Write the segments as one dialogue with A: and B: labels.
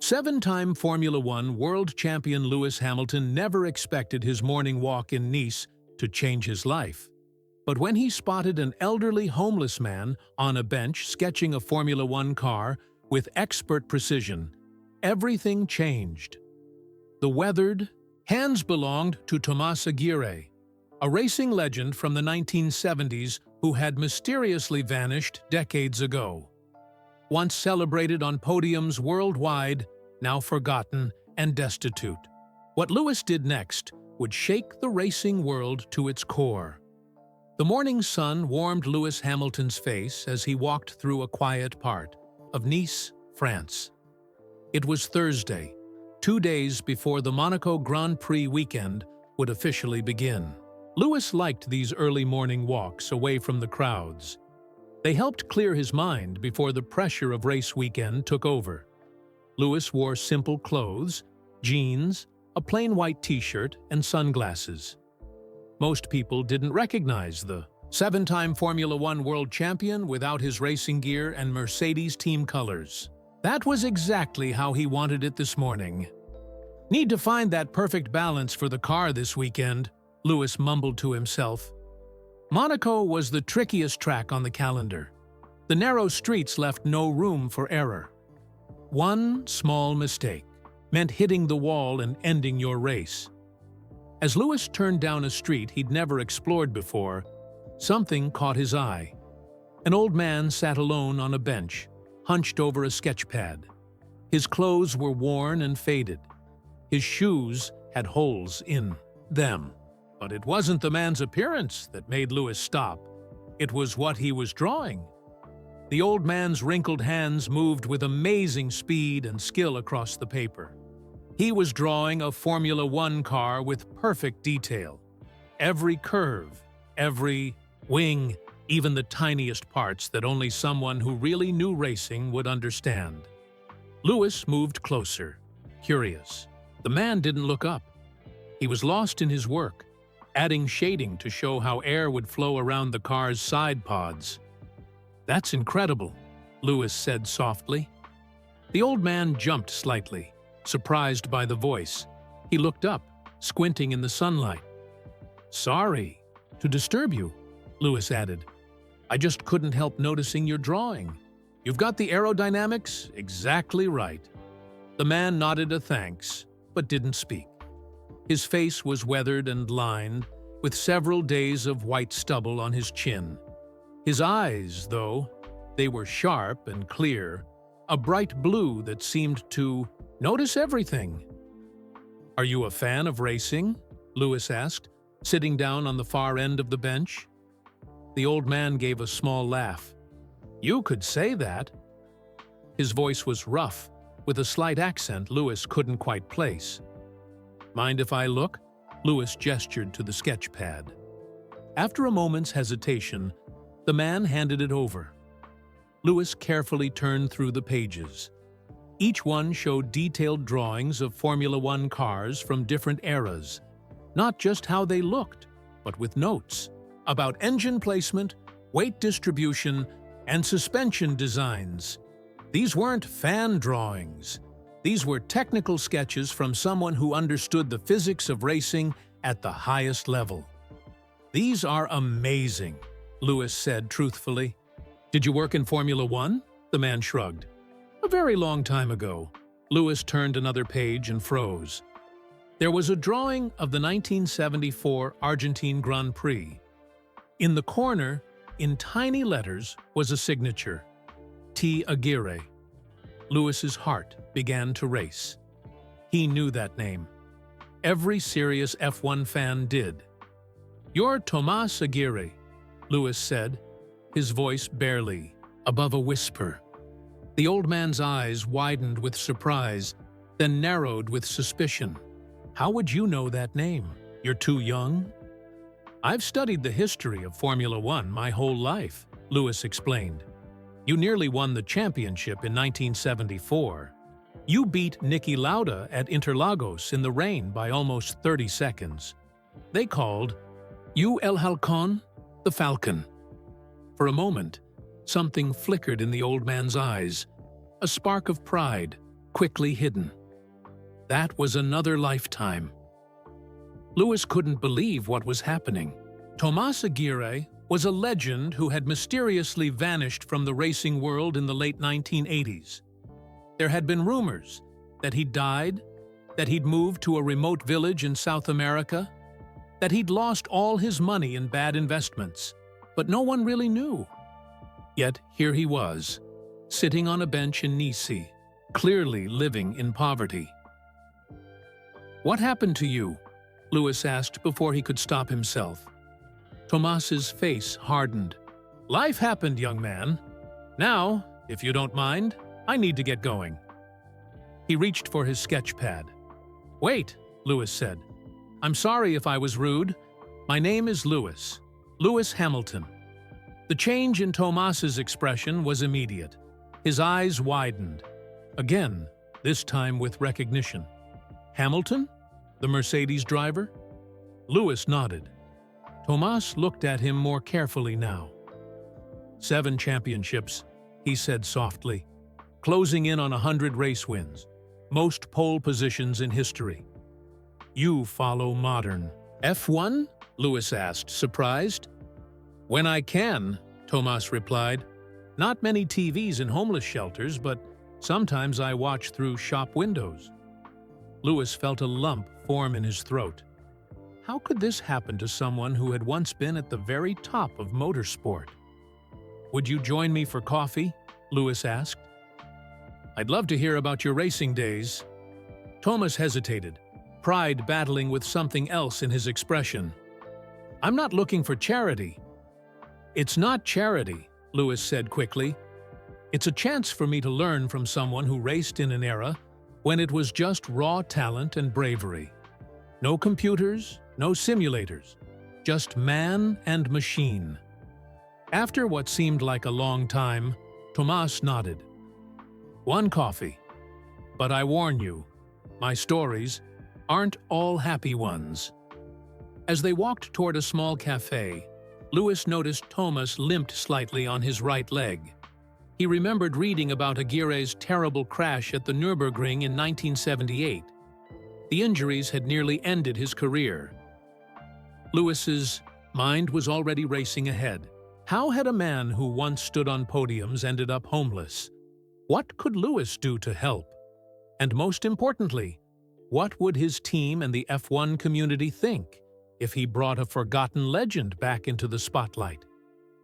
A: Seven-time Formula One world champion Lewis Hamilton never expected his morning walk in Nice to change his life. But when he spotted an elderly homeless man on a bench sketching a Formula One car with expert precision, everything changed. The weathered hands belonged to Tomás Aguirre, a racing legend from the 1970s who had mysteriously vanished decades ago. Once celebrated on podiums worldwide, now forgotten and destitute. What Lewis did next would shake the racing world to its core. The morning sun warmed Lewis Hamilton's face as he walked through a quiet part of Nice, France. It was Thursday, 2 days before the Monaco Grand Prix weekend would officially begin. Lewis liked these early morning walks away from the crowds. They helped clear his mind before the pressure of race weekend took over. Lewis wore simple clothes, jeans, a plain white t-shirt, and sunglasses. Most people didn't recognize the seven-time Formula One world champion without his racing gear and Mercedes team colors. That was exactly how he wanted it this morning. "Need to find that perfect balance for the car this weekend," Lewis mumbled to himself. Monaco was the trickiest track on the calendar. The narrow streets left no room for error. One small mistake meant hitting the wall and ending your race. As Lewis turned down a street he'd never explored before, something caught his eye. An old man sat alone on a bench, hunched over a sketch pad. His clothes were worn and faded. His shoes had holes in them. But it wasn't the man's appearance that made Lewis stop. It was what he was drawing. The old man's wrinkled hands moved with amazing speed and skill across the paper. He was drawing a Formula One car with perfect detail. Every curve, every wing, even the tiniest parts that only someone who really knew racing would understand. Lewis moved closer, curious. The man didn't look up. He was lost in his work, adding shading to show how air would flow around the car's side pods. "That's incredible," Lewis said softly. The old man jumped slightly, surprised by the voice. He looked up, squinting in the sunlight. "Sorry to disturb you," Lewis added. "I just couldn't help noticing your drawing. You've got the aerodynamics exactly right." The man nodded a thanks, but didn't speak. His face was weathered and lined, with several days of white stubble on his chin. His eyes, though, they were sharp and clear, a bright blue that seemed to notice everything. "Are you a fan of racing?" Lewis asked, sitting down on the far end of the bench. The old man gave a small laugh. "You could say that." His voice was rough, with a slight accent Lewis couldn't quite place. "Mind if I look?" Lewis gestured to the sketch pad. After a moment's hesitation, the man handed it over. Lewis carefully turned through the pages. Each one showed detailed drawings of Formula One cars from different eras, not just how they looked, but with notes about engine placement, weight distribution, and suspension designs. These weren't fan drawings. These were technical sketches from someone who understood the physics of racing at the highest level. "These are amazing," Lewis said truthfully. "Did you work in Formula One?" The man shrugged. "A very long time ago." Lewis turned another page and froze. There was a drawing of the 1974 Argentine Grand Prix. In the corner, in tiny letters, was a signature: T. Aguirre. Lewis's heart began to race. He knew that name. Every serious F1 fan did. "You're Tomás Aguirre," Lewis said, his voice barely above a whisper. The old man's eyes widened with surprise, then narrowed with suspicion. "How would you know that name? You're too young?" "I've studied the history of Formula One my whole life," Lewis explained. "You nearly won the championship in 1974. You beat Niki Lauda at Interlagos in the rain by almost 30 seconds. They called you El Halcón, the Falcon." For a moment, something flickered in the old man's eyes, a spark of pride, quickly hidden. That was another lifetime. Lewis couldn't believe what was happening. Tomas Aguirre was a legend who had mysteriously vanished from the racing world in the late 1980s. There had been rumors that he'd died, that he'd moved to a remote village in South America, that he'd lost all his money in bad investments, but no one really knew. Yet here he was, sitting on a bench in Nice, clearly living in poverty. "What happened to you?" Lewis asked before he could stop himself. Tomas's face hardened. "Life happened, young man. Now, if you don't mind, I need to get going." He reached for his sketch pad. "Wait," Lewis said. "I'm sorry if I was rude. My name is Lewis. Lewis Hamilton." The change in Tomas's expression was immediate. His eyes widened. Again, this time with recognition. "Hamilton? The Mercedes driver?" Lewis nodded. Tomas looked at him more carefully now. "7 championships," he said softly, "closing in on 100 race wins, most pole positions in history. You follow modern." "F1?" Lewis asked, surprised. "When I can," Tomas replied. "Not many TVs in homeless shelters, but sometimes I watch through shop windows." Lewis felt a lump form in his throat. How could this happen to someone who had once been at the very top of motorsport? "Would you join me for coffee?" Lewis asked. "I'd love to hear about your racing days." Tomas hesitated, pride battling with something else in his expression. "I'm not looking for charity." "It's not charity," Lewis said quickly. "It's a chance for me to learn from someone who raced in an era when it was just raw talent and bravery. No computers, no simulators, just man and machine." After what seemed like a long time, Tomas nodded. "One coffee. But I warn you, my stories aren't all happy ones." As they walked toward a small cafe, Lewis noticed Tomas limped slightly on his right leg. He remembered reading about Aguirre's terrible crash at the Nürburgring in 1978. The injuries had nearly ended his career. Lewis's mind was already racing ahead. How had a man who once stood on podiums ended up homeless? What could Lewis do to help? And most importantly, what would his team and the F1 community think if he brought a forgotten legend back into the spotlight?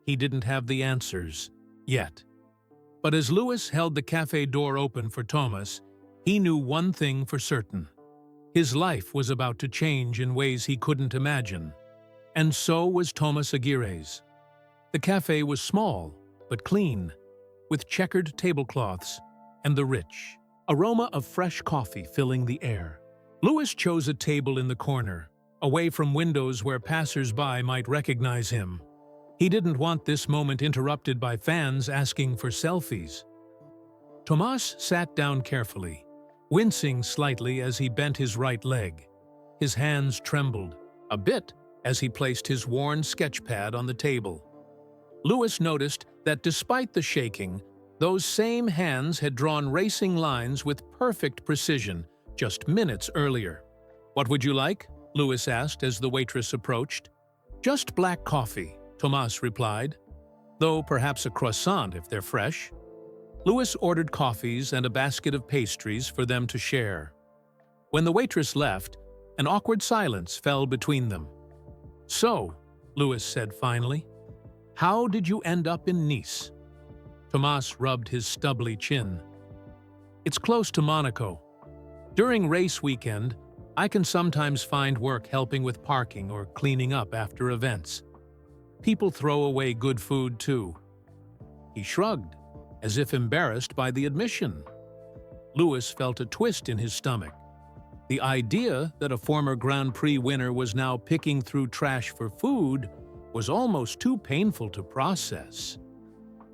A: He didn't have the answers yet. But as Lewis held the cafe door open for Tomas, he knew one thing for certain. His life was about to change in ways he couldn't imagine. And so was Tomas Aguirre's. The cafe was small, but clean, with checkered tablecloths and the rich aroma of fresh coffee filling the air. Lewis chose a table in the corner, away from windows where passers-by might recognize him. He didn't want this moment interrupted by fans asking for selfies. Tomas sat down carefully, wincing slightly as he bent his right leg. His hands trembled a bit as he placed his worn sketch pad on the table. Lewis noticed that despite the shaking, those same hands had drawn racing lines with perfect precision just minutes earlier. "What would you like?" Lewis asked as the waitress approached. "Just black coffee," Tomas replied, "though perhaps a croissant if they're fresh." Lewis ordered coffees and a basket of pastries for them to share. When the waitress left, an awkward silence fell between them. "So," Lewis said finally, "how did you end up in Nice?" Tomas rubbed his stubbly chin. "It's close to Monaco. During race weekend, I can sometimes find work helping with parking or cleaning up after events. People throw away good food too." He shrugged, as if embarrassed by the admission. Lewis felt a twist in his stomach. The idea that a former Grand Prix winner was now picking through trash for food was almost too painful to process.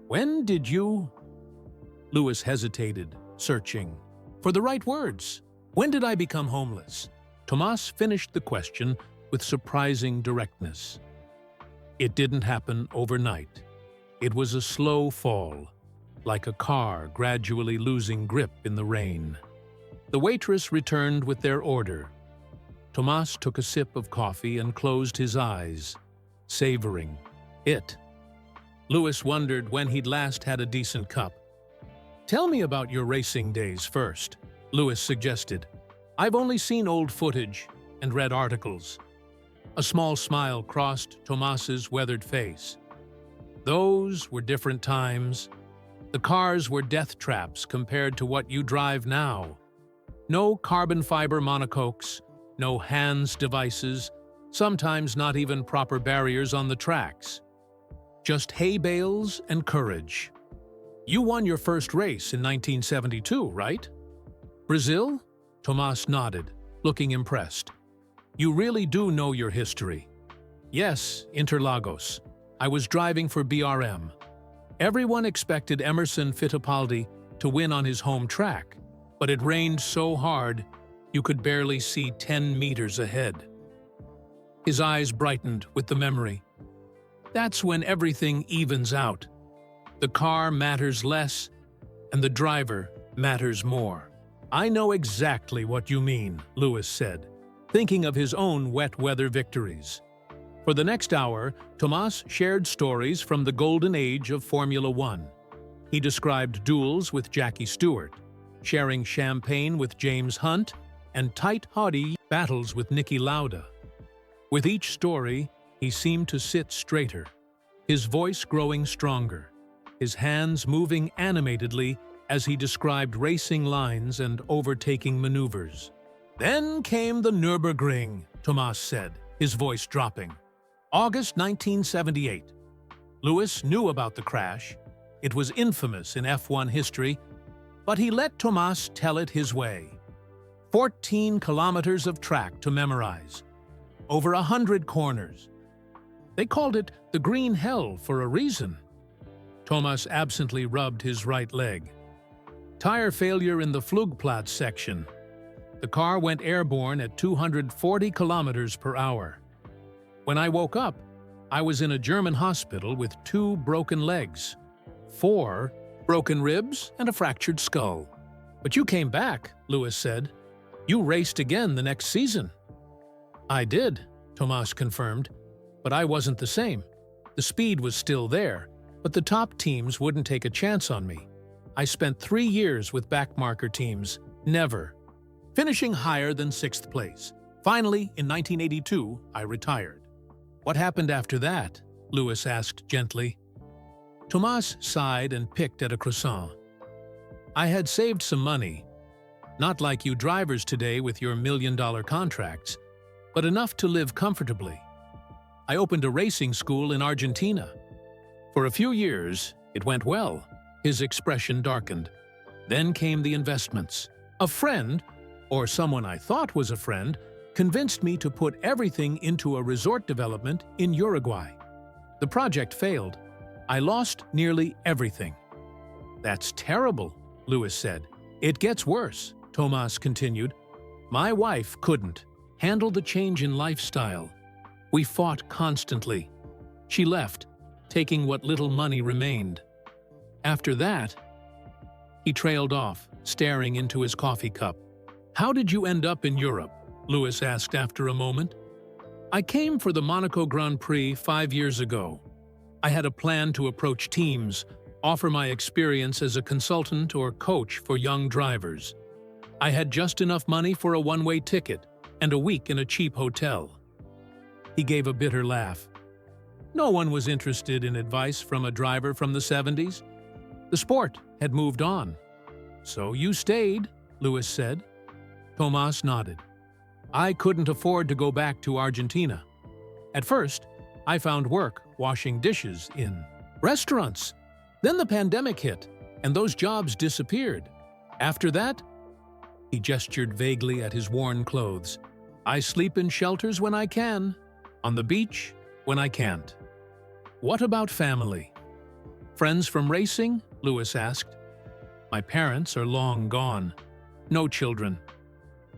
A: "When did you—" Lewis hesitated, searching for the right words. "When did I become homeless?" Tomas finished the question with surprising directness. "It didn't happen overnight. It was a slow fall, like a car gradually losing grip in the rain." The waitress returned with their order. Tomas took a sip of coffee and closed his eyes, savoring it. Lewis wondered when he'd last had a decent cup. "Tell me about your racing days first," Lewis suggested. "I've only seen old footage and read articles." A small smile crossed Tomas's weathered face. Those were different times. The cars were death traps compared to what you drive now. No carbon fiber monocoques, no hands devices, sometimes not even proper barriers on the tracks. Just hay bales and courage. You won your first race in 1972, right? Brazil? Tomas nodded, looking impressed. You really do know your history. Yes, Interlagos. I was driving for BRM. Everyone expected Emerson Fittipaldi to win on his home track, but it rained so hard you could barely see 10 meters ahead. His eyes brightened with the memory. That's when everything evens out. The car matters less, and the driver matters more. I know exactly what you mean, Lewis said, thinking of his own wet weather victories. For the next hour, Tomas shared stories from the golden age of Formula One. He described duels with Jackie Stewart, sharing champagne with James Hunt, and tight-haughty battles with Niki Lauda. With each story, he seemed to sit straighter, his voice growing stronger, his hands moving animatedly as he described racing lines and overtaking maneuvers. Then came the Nürburgring, Tomas said, his voice dropping. August 1978. Lewis knew about the crash. It was infamous in F1 history, but he let Tomas tell it his way. 14 kilometers of track to memorize. Over 100 corners. They called it the Green Hell for a reason. Tomas absently rubbed his right leg. Tire failure in the Flugplatz section. The car went airborne at 240 kilometers per hour. When I woke up, I was in a German hospital with 2 broken legs, 4 broken ribs, and a fractured skull. But you came back, Lewis said. You raced again the next season. I did, Tomas confirmed, but I wasn't the same. The speed was still there, but the top teams wouldn't take a chance on me. I spent 3 years with backmarker teams, never, finishing higher than 6th place. Finally, in 1982, I retired. What happened after that? Lewis asked gently. Tomas sighed and picked at a croissant. I had saved some money, not like you drivers today with your million-dollar contracts, but enough to live comfortably. I opened a racing school in Argentina. For a few years, it went well. His expression darkened. Then came the investments. A friend, or someone I thought was a friend, convinced me to put everything into a resort development in Uruguay. The project failed. I lost nearly everything. That's terrible, Lewis said. It gets worse, Tomas continued. My wife couldn't handle the change in lifestyle. We fought constantly. She left, taking what little money remained. After that, he trailed off, staring into his coffee cup. How did you end up in Europe? Lewis asked after a moment. I came for the Monaco Grand Prix 5 years ago. I had a plan to approach teams, offer my experience as a consultant or coach for young drivers. I had just enough money for a one-way ticket and a week in a cheap hotel. He gave a bitter laugh. No one was interested in advice from a driver from the 70s. The sport had moved on. So you stayed, Lewis said. Tomas nodded. I couldn't afford to go back to Argentina. At first, I found work washing dishes in restaurants. Then the pandemic hit, and those jobs disappeared. After that, he gestured vaguely at his worn clothes. I sleep in shelters when I can, on the beach when I can't. What about family? Friends from racing? Lewis asked. My parents are long gone. No children.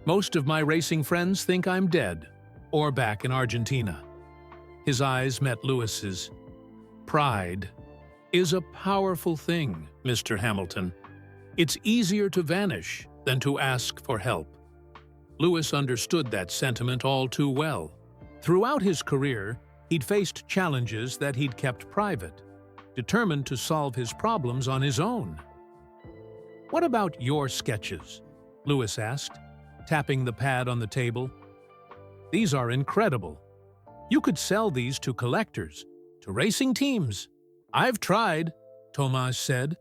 A: Most of my racing friends think I'm dead, or back in Argentina. His eyes met Lewis's. Pride is a powerful thing, Mr. Hamilton. It's easier to vanish than to ask for help. Lewis understood that sentiment all too well. Throughout his career, he'd faced challenges that he'd kept private, determined to solve his problems on his own. "What about your sketches?" Lewis asked, tapping the pad on the table. "These are incredible. You could sell these to collectors, to racing teams." "I've tried," Tomas said.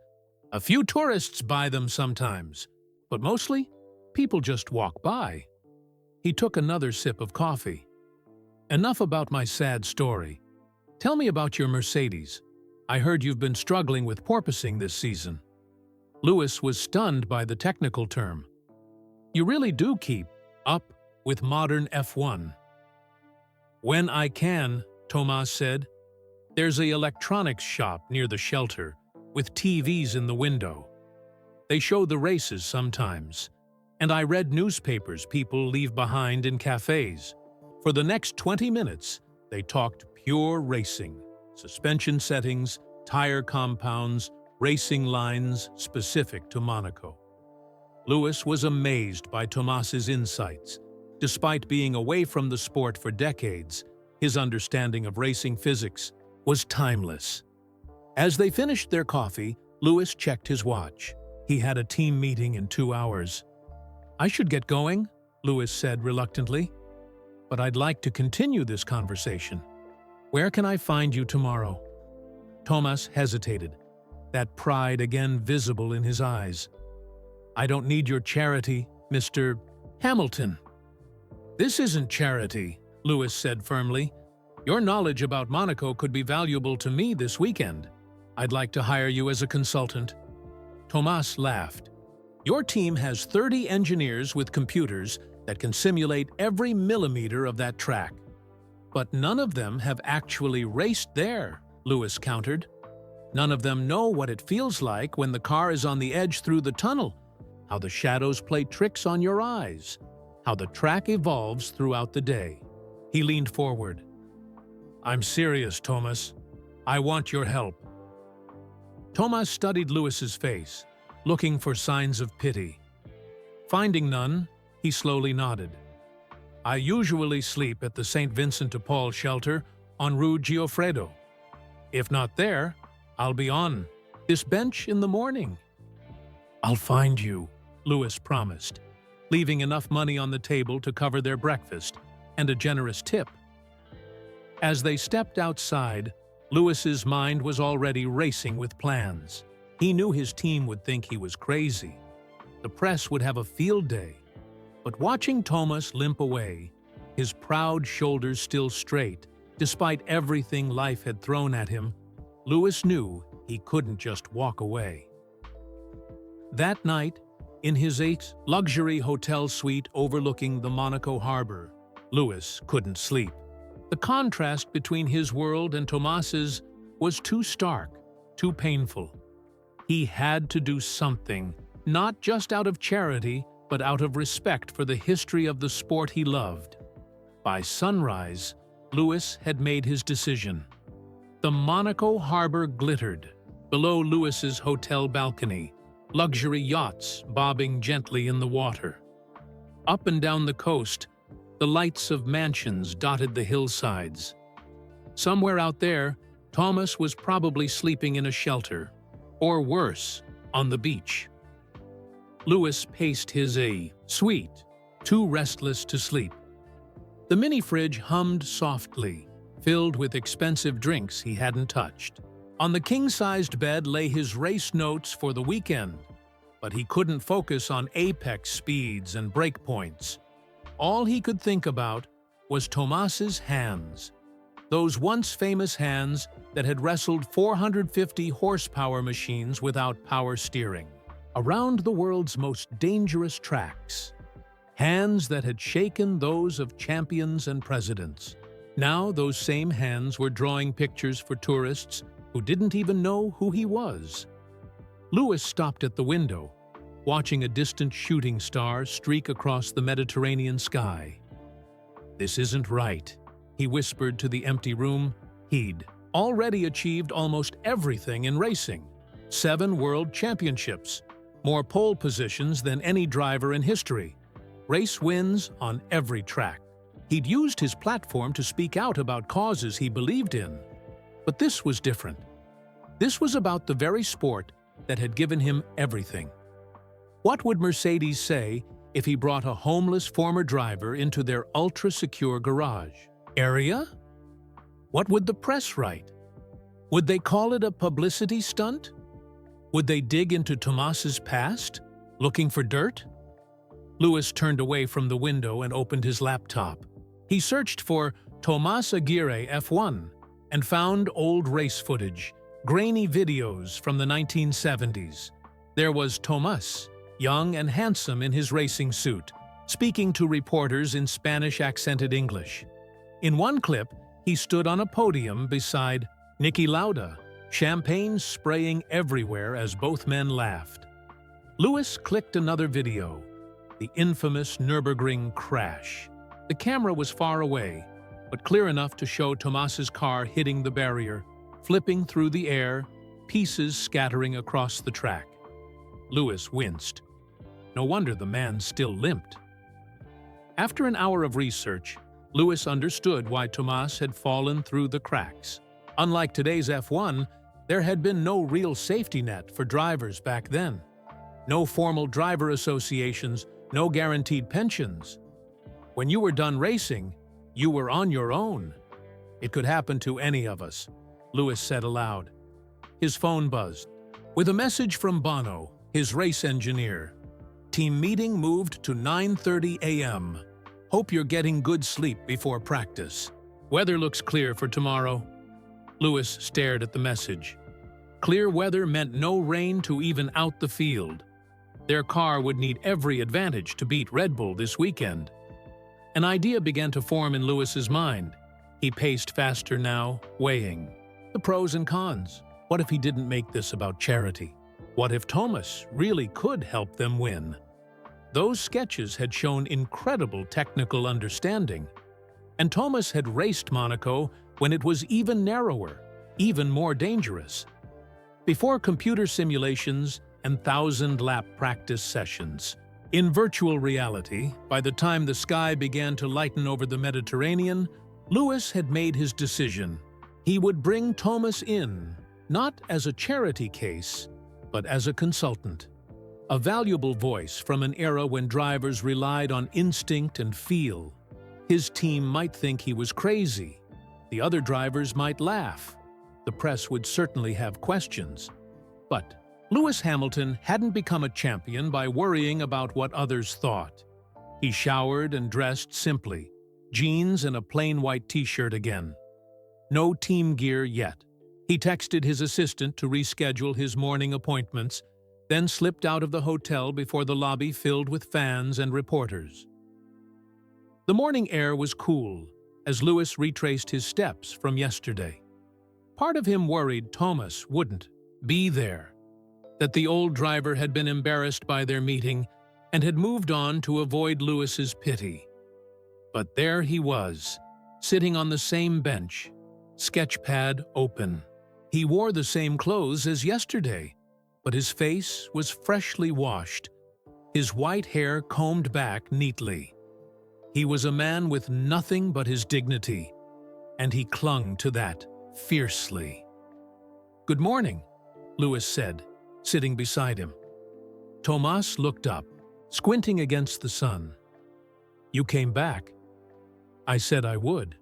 A: "A few tourists buy them sometimes, but mostly, people just walk by." He took another sip of coffee. "Enough about my sad story. Tell me about your Mercedes. I heard you've been struggling with porpoising this season." Lewis was stunned by the technical term. "You really do keep up with modern F1. "When I can," Tomas said. "There's an electronics shop near the shelter, with TVs in the window. They show the races sometimes, and I read newspapers people leave behind in cafes. For the next 20 minutes, they talked pure racing, suspension settings, tire compounds, racing lines specific to Monaco." Lewis was amazed by Tomas's insights. Despite being away from the sport for decades, his understanding of racing physics was timeless. As they finished their coffee, Lewis checked his watch. He had a team meeting in 2 hours. "I should get going," Lewis said reluctantly. "But I'd like to continue this conversation. Where can I find you tomorrow?" Tomas hesitated, that pride again visible in his eyes. "I don't need your charity, Mr. Hamilton." "This isn't charity," Lewis said firmly. "Your knowledge about Monaco could be valuable to me this weekend. I'd like to hire you as a consultant." Tomas laughed. "Your team has 30 engineers with computers that can simulate every millimeter of that track. But none of them have actually raced there," Lewis countered. "None of them know what it feels like when the car is on the edge through the tunnel, how the shadows play tricks on your eyes, how the track evolves throughout the day." He leaned forward. "I'm serious, Tomas. I want your help." Tomas studied Lewis's face, looking for signs of pity. Finding none, he slowly nodded. "I usually sleep at the St. Vincent de Paul shelter on Rue Giuffredo. If not there, I'll be on this bench in the morning." "I'll find you," Lewis promised, leaving enough money on the table to cover their breakfast and a generous tip. As they stepped outside, Lewis's mind was already racing with plans. He knew his team would think he was crazy. The press would have a field day. But watching Tomas limp away, his proud shoulders still straight, despite everything life had thrown at him, Lewis knew he couldn't just walk away. That night, in his 8-luxury hotel suite overlooking the Monaco harbor, Lewis couldn't sleep. The contrast between his world and Tomas's was too stark, too painful. He had to do something, not just out of charity, but out of respect for the history of the sport he loved. By sunrise, Lewis had made his decision. The Monaco harbor glittered. Below Lewis's hotel balcony, luxury yachts bobbing gently in the water. Up and down the coast, the lights of mansions dotted the hillsides. Somewhere out there, Tomas was probably sleeping in a shelter, or worse, on the beach. Lewis paced his suite, too restless to sleep. The mini-fridge hummed softly, filled with expensive drinks he hadn't touched. On the king-sized bed lay his race notes for the weekend, but he couldn't focus on apex speeds and breakpoints. All he could think about was Tomas's hands, those once famous hands that had wrestled 450 horsepower machines without power steering, around the world's most dangerous tracks. Hands that had shaken those of champions and presidents. Now those same hands were drawing pictures for tourists who didn't even know who he was. Lewis stopped at the window, watching a distant shooting star streak across the Mediterranean sky. "This isn't right," he whispered to the empty room. He'd already achieved almost everything in racing. 7 world championships, more pole positions than any driver in history, race wins on every track. He'd used his platform to speak out about causes he believed in. But this was different. This was about the very sport that had given him everything. What would Mercedes say if he brought a homeless former driver into their ultra-secure garage area? What would the press write? Would they call it a publicity stunt? Would they dig into Tomas's past, looking for dirt? Lewis turned away from the window and opened his laptop. He searched for Tomas Aguirre F1 and found old race footage, grainy videos from the 1970s. There was Tomas, young and handsome in his racing suit, speaking to reporters in Spanish-accented English. In one clip, he stood on a podium beside Niki Lauda, champagne spraying everywhere as both men laughed. Lewis clicked another video, the infamous Nürburgring crash. The camera was far away, but clear enough to show Tomas's car hitting the barrier, flipping through the air, pieces scattering across the track. Lewis winced. No wonder the man still limped. After an hour of research, Lewis understood why Tomas had fallen through the cracks. Unlike today's F1, there had been no real safety net for drivers back then. No formal driver associations, no guaranteed pensions. When you were done racing, you were on your own. It could happen to any of us, Lewis said aloud. His phone buzzed. With a message from Bono, his race engineer. Team meeting moved to 9:30 a.m. Hope you're getting good sleep before practice. Weather looks clear for tomorrow. Lewis stared at the message. Clear weather meant no rain to even out the field. Their car would need every advantage to beat Red Bull this weekend. An idea began to form in Lewis's mind. He paced faster now, weighing the pros and cons. What if he didn't make this about charity? What if Tomas really could help them win? Those sketches had shown incredible technical understanding. And Tomas had raced Monaco when it was even narrower, even more dangerous. Before computer simulations and 1,000-lap practice sessions. In virtual reality, by the time the sky began to lighten over the Mediterranean, Lewis had made his decision. He would bring Tomas in, not as a charity case, but as a consultant. A valuable voice from an era when drivers relied on instinct and feel. His team might think he was crazy. The other drivers might laugh. The press would certainly have questions. But Lewis Hamilton hadn't become a champion by worrying about what others thought. He showered and dressed simply, jeans and a plain white t-shirt again. No team gear yet. He texted his assistant to reschedule his morning appointments, then slipped out of the hotel before the lobby filled with fans and reporters. The morning air was cool as Lewis retraced his steps from yesterday. Part of him worried Tomas wouldn't be there, that the old driver had been embarrassed by their meeting and had moved on to avoid Lewis's pity. But there he was, sitting on the same bench, sketchpad open. He wore the same clothes as yesterday, but his face was freshly washed, his white hair combed back neatly. He was a man with nothing but his dignity, and he clung to that fiercely. "Good morning," Lewis said, sitting beside him. Tomas looked up, squinting against the sun. "You came back." "I said I would."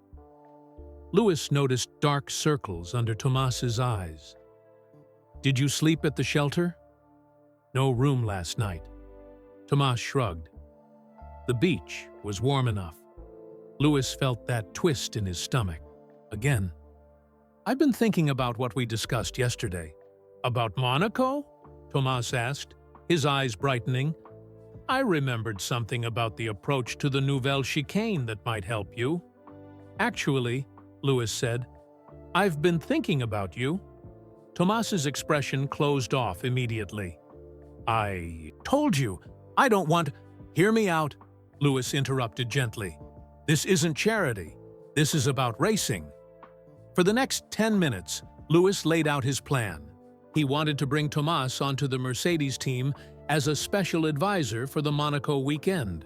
A: Lewis noticed dark circles under Tomas's eyes. "Did you sleep at the shelter?" "No room last night." Tomas shrugged. The beach was warm enough. Lewis felt that twist in his stomach. Again. "I've been thinking about what we discussed yesterday." "About Monaco?" Tomas asked, his eyes brightening. "I remembered something about the approach to the Nouvelle Chicane that might help you." "Actually," Lewis said, "I've been thinking about you." Tomas's expression closed off immediately. "I told you, I don't want—" "Hear me out," Lewis interrupted gently. "This isn't charity. This is about racing." For the next 10 minutes, Lewis laid out his plan. He wanted to bring Tomas onto the Mercedes team as a special advisor for the Monaco weekend.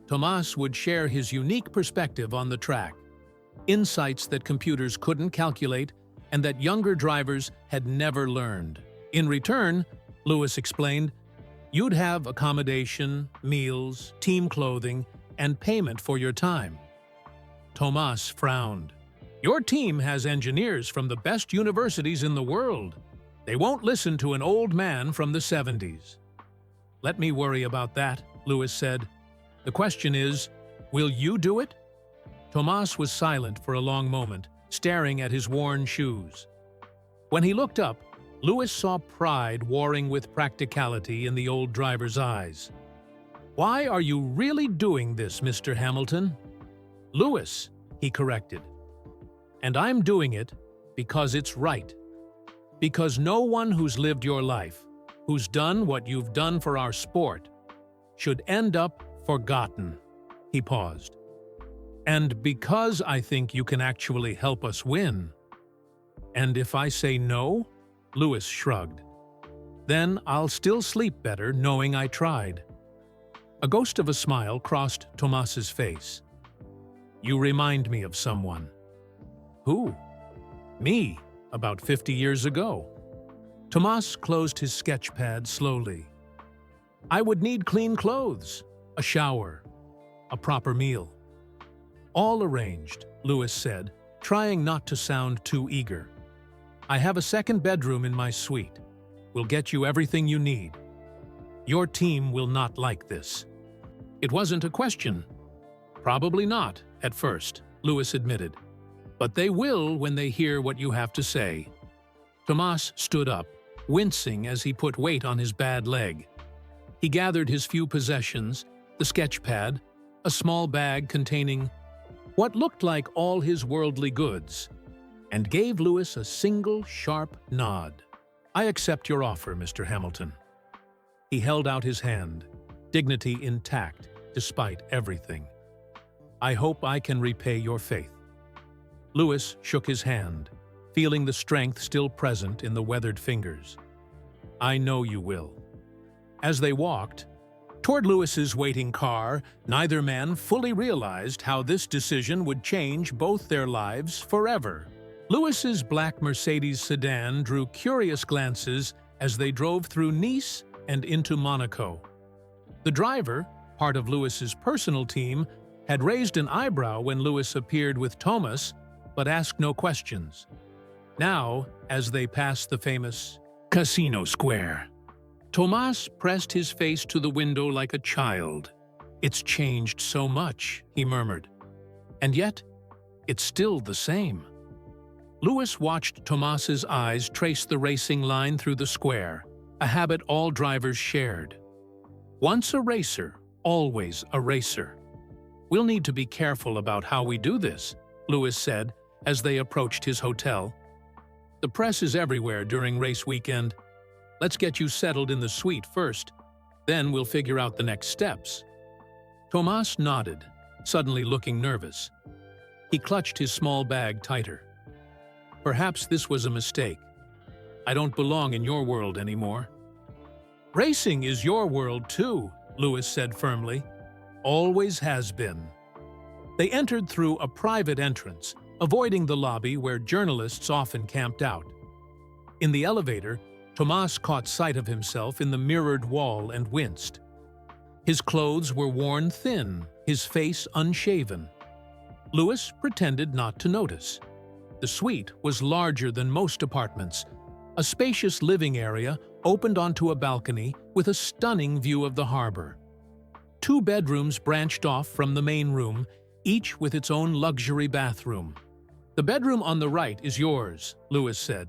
A: Tomas would share his unique perspective on the track, insights that computers couldn't calculate and that younger drivers had never learned. In return, Lewis explained, you'd have accommodation, meals, team clothing, and payment for your time. Tomas frowned. Your team has engineers from the best universities in the world. They won't listen to an old man from the 70s. Let me worry about that, Lewis said. The question is, will you do it? Tomas was silent for a long moment, staring at his worn shoes. When he looked up, Lewis saw pride warring with practicality in the old driver's eyes. Why are you really doing this, Mr. Hamilton? Lewis, he corrected. And I'm doing it because it's right. Because no one who's lived your life, who's done what you've done for our sport, should end up forgotten. He paused. And because I think you can actually help us win. And if I say no? Lewis shrugged. Then I'll still sleep better knowing I tried. A ghost of a smile crossed Tomas's face. You remind me of someone. Who? Me, about 50 years ago. Tomas closed his sketch pad slowly. I would need clean clothes, a shower, a proper meal. All arranged, Lewis said, trying not to sound too eager. I have a second bedroom in my suite. We'll get you everything you need. Your team will not like this. It wasn't a question. Probably not, at first, Lewis admitted. But they will when they hear what you have to say. Tomas stood up, wincing as he put weight on his bad leg. He gathered his few possessions, the sketch pad, a small bag containing what looked like all his worldly goods, and gave Lewis a single sharp nod. I accept your offer, Mr. Hamilton. He held out his hand, dignity intact despite everything. I hope I can repay your faith. Lewis shook his hand, feeling the strength still present in the weathered fingers. I know you will. As they walked toward Lewis's waiting car, neither man fully realized how this decision would change both their lives forever. Lewis's black Mercedes sedan drew curious glances as they drove through Nice and into Monaco. The driver, part of Lewis's personal team, had raised an eyebrow when Lewis appeared with Tomas, but asked no questions. Now, as they passed the famous Casino Square, Tomas pressed his face to the window like a child. It's changed so much, he murmured. And yet, it's still the same. Lewis watched Tomas's eyes trace the racing line through the square, a habit all drivers shared. Once a racer, always a racer. We'll need to be careful about how we do this, Lewis said as they approached his hotel. The press is everywhere during race weekend. Let's get you settled in the suite first, then we'll figure out the next steps. Tomas nodded, suddenly looking nervous. He clutched his small bag tighter. Perhaps this was a mistake. I don't belong in your world anymore. Racing is your world too, Lewis said firmly. Always has been. They entered through a private entrance, avoiding the lobby where journalists often camped out. In the elevator, Tomas caught sight of himself in the mirrored wall and winced. His clothes were worn thin, his face unshaven. Lewis pretended not to notice. The suite was larger than most apartments. A spacious living area opened onto a balcony with a stunning view of the harbor. 2 bedrooms branched off from the main room, each with its own luxury bathroom. The bedroom on the right is yours, Lewis said.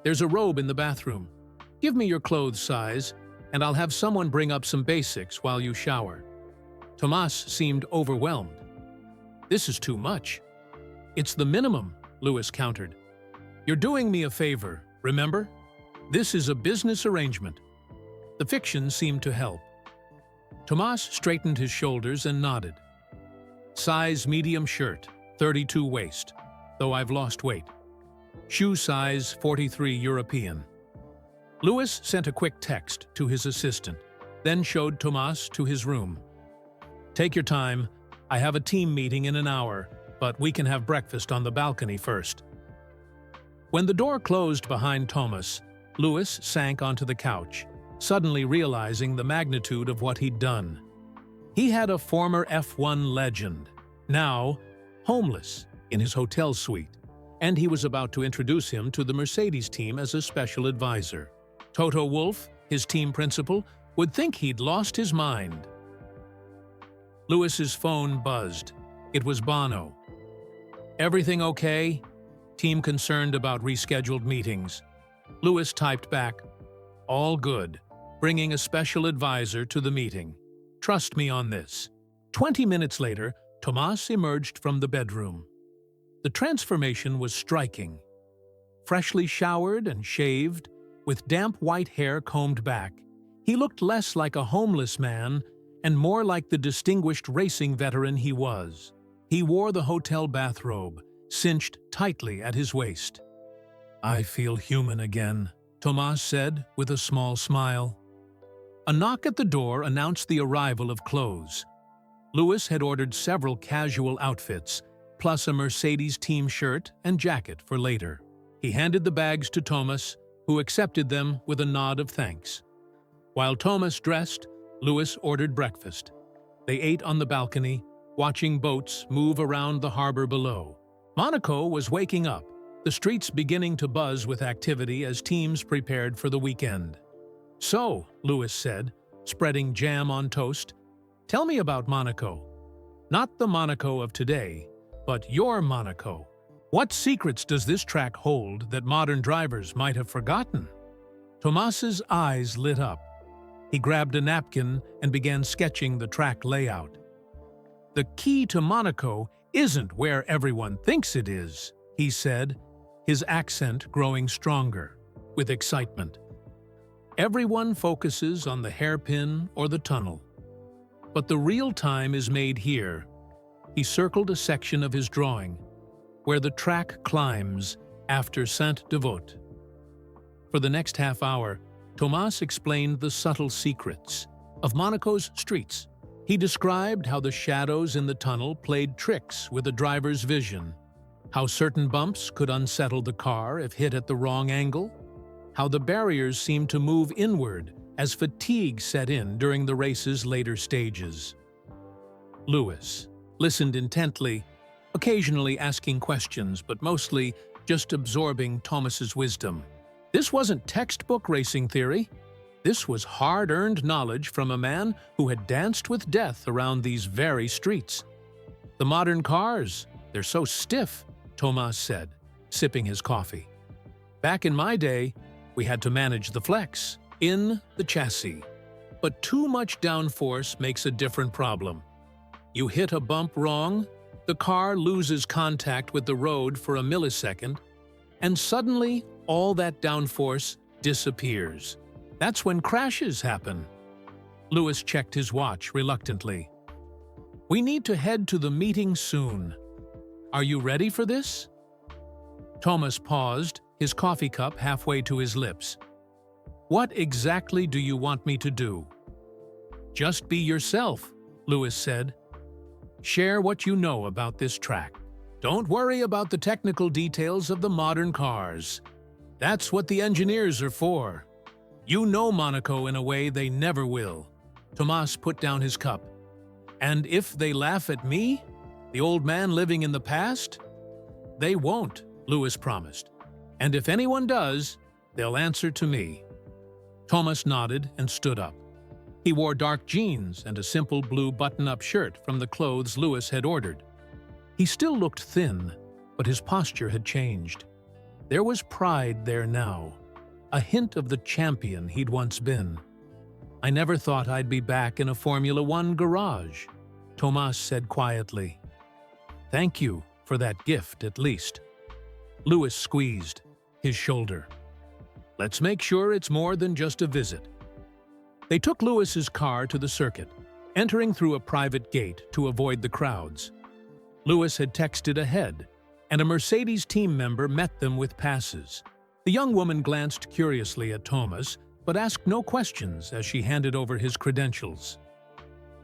A: There's a robe in the bathroom. Give me your clothes size, and I'll have someone bring up some basics while you shower. Tomas seemed overwhelmed. This is too much. It's the minimum, Lewis countered. You're doing me a favor, remember? This is a business arrangement. The fiction seemed to help. Tomas straightened his shoulders and nodded. Size medium shirt, 32 waist, though I've lost weight. Shoe size 43 European. Lewis sent a quick text to his assistant. then showed Tomas to his room. "Take your time. I have a team meeting in an hour, but we can have breakfast on the balcony first." When the door closed behind Tomas, Lewis sank onto the couch, suddenly realizing the magnitude of what he'd done. He had a former F1 legend, now homeless, in his hotel suite, and he was about to introduce him to the Mercedes team as a special advisor. Toto Wolff, his team principal, would think he'd lost his mind. Lewis's phone buzzed. It was Bono. "Everything okay?" Team concerned about rescheduled meetings. Lewis typed back, "All good. Bringing a special advisor to the meeting. Trust me on this." 20 minutes later, Tomas emerged from the bedroom. The transformation was striking. Freshly showered and shaved, with damp white hair combed back, he looked less like a homeless man and more like the distinguished racing veteran he was. He wore the hotel bathrobe, cinched tightly at his waist. "I feel human again," Tomas said with a small smile. A knock at the door announced the arrival of clothes. Lewis had ordered several casual outfits, plus a Mercedes team shirt and jacket for later. He handed the bags to Tomas, who accepted them with a nod of thanks. While Tomas dressed, Lewis ordered breakfast. They ate on the balcony, watching boats move around the harbor below. Monaco was waking up, the streets beginning to buzz with activity as teams prepared for the weekend. "So," Lewis said, spreading jam on toast, "tell me about Monaco. Not the Monaco of today, but your Monaco. What secrets does this track hold that modern drivers might have forgotten?" Tomas's eyes lit up. He grabbed a napkin and began sketching the track layout. "The key to Monaco isn't where everyone thinks it is," he said, his accent growing stronger with excitement. "Everyone focuses on the hairpin or the tunnel. But the real time is made here." He circled a section of his drawing, where the track climbs after Saint-Devote. For the next half hour, Tomas explained the subtle secrets of Monaco's streets. He described how the shadows in the tunnel played tricks with the driver's vision, how certain bumps could unsettle the car if hit at the wrong angle, how the barriers seemed to move inward as fatigue set in during the race's later stages. Lewis listened intently, occasionally asking questions, but mostly just absorbing Tomas's wisdom. This wasn't textbook racing theory. This was hard-earned knowledge from a man who had danced with death around these very streets. "The modern cars, they're so stiff," Tomas said, sipping his coffee. "Back in my day, we had to manage the flex in the chassis. But too much downforce makes a different problem. You hit a bump wrong, the car loses contact with the road for a millisecond, and suddenly all that downforce disappears. That's when crashes happen." Lewis checked his watch reluctantly. "We need to head to the meeting soon. Are you ready for this?" Tomas paused, his coffee cup halfway to his lips. "What exactly do you want me to do?" "Just be yourself," Lewis said. "Share what you know about this track. Don't worry about the technical details of the modern cars. That's what the engineers are for. You know Monaco in a way they never will." Tomas put down his cup. "And if they laugh at me, the old man living in the past?" "They won't," Lewis promised. "And if anyone does, they'll answer to me." Tomas nodded and stood up. He wore dark jeans and a simple blue button-up shirt from the clothes Lewis had ordered. He still looked thin, but his posture had changed. There was pride there now, a hint of the champion he'd once been. "I never thought I'd be back in a Formula One garage," Tomas said quietly. "Thank you for that gift, at least." Lewis squeezed his shoulder. "Let's make sure it's more than just a visit." They took Lewis's car to the circuit, entering through a private gate to avoid the crowds. Lewis had texted ahead, and a Mercedes team member met them with passes. The young woman glanced curiously at Tomas, but asked no questions as she handed over his credentials.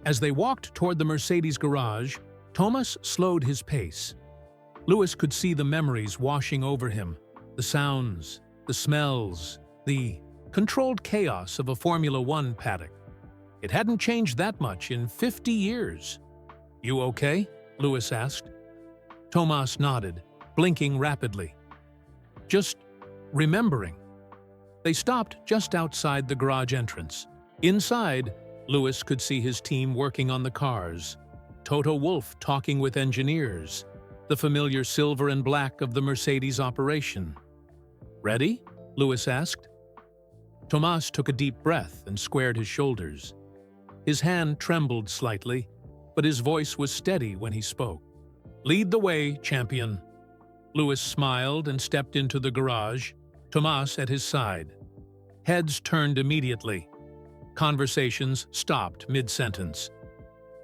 A: As they walked toward the Mercedes garage, Thomas slowed his pace. Lewis could see the memories washing over him, the sounds, the smells, the controlled chaos of a Formula One paddock. It hadn't changed that much in 50 years. "You okay?" Lewis asked. Thomas nodded, blinking rapidly. "Just remembering." They stopped just outside the garage entrance. Inside, Lewis could see his team working on the cars, Toto Wolff talking with engineers, the familiar silver and black of the Mercedes operation. "Ready?" Lewis asked. Thomas took a deep breath and squared his shoulders. His hand trembled slightly, but his voice was steady when he spoke. "Lead the way, champion." Lewis smiled and stepped into the garage, Thomas at his side. Heads turned immediately. Conversations stopped mid-sentence.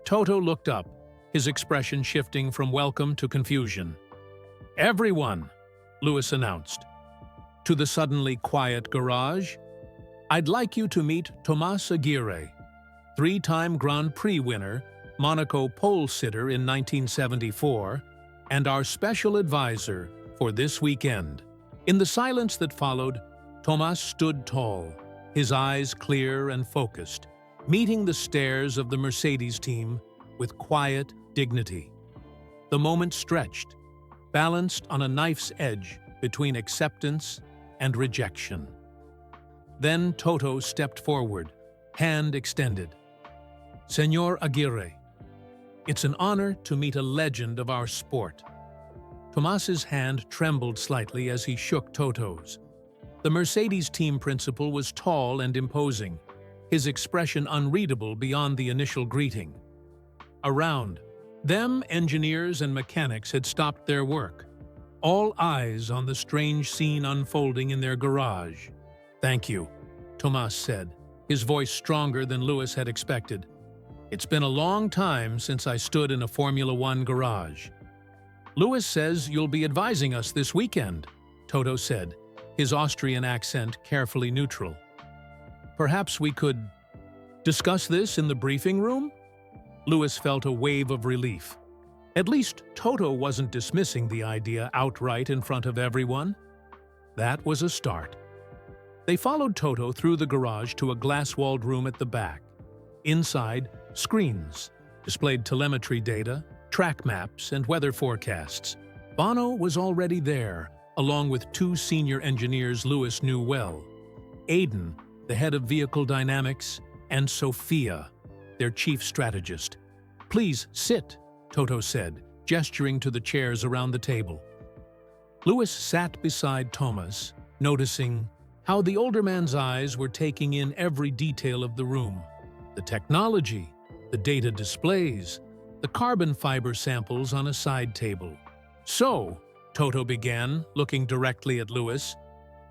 A: Toto looked up, his expression shifting from welcome to confusion. "Everyone," Lewis announced. To the suddenly quiet garage, "I'd like you to meet Thomas Aguirre, three-time Grand Prix winner, Monaco pole sitter in 1974, and our special advisor for this weekend." In the silence that followed, Thomas stood tall, his eyes clear and focused, meeting the stares of the Mercedes team with quiet dignity. The moment stretched, balanced on a knife's edge between acceptance and rejection. Then Toto stepped forward, hand extended. "Senor Aguirre, it's an honor to meet a legend of our sport." Tomas's hand trembled slightly as he shook Toto's. The Mercedes team principal was tall and imposing, his expression unreadable beyond the initial greeting. Around them, engineers and mechanics had stopped their work, all eyes on the strange scene unfolding in their garage. "Thank you," Thomas said, his voice stronger than Lewis had expected. "It's been a long time since I stood in a Formula One garage." "Lewis says you'll be advising us this weekend," Toto said, his Austrian accent carefully neutral. "Perhaps we could discuss this in the briefing room?" Lewis felt a wave of relief. At least Toto wasn't dismissing the idea outright in front of everyone. That was a start. They followed Toto through the garage to a glass-walled room at the back. Inside, screens displayed telemetry data, track maps, and weather forecasts. Bono was already there, along with two senior engineers Lewis knew well. Aidan, the head of vehicle dynamics, and Sophia, their chief strategist. "Please sit," Toto said, gesturing to the chairs around the table. Lewis sat beside Thomas, noticing how the older man's eyes were taking in every detail of the room. The technology, the data displays, the carbon fiber samples on a side table. "So," Toto began, looking directly at Lewis,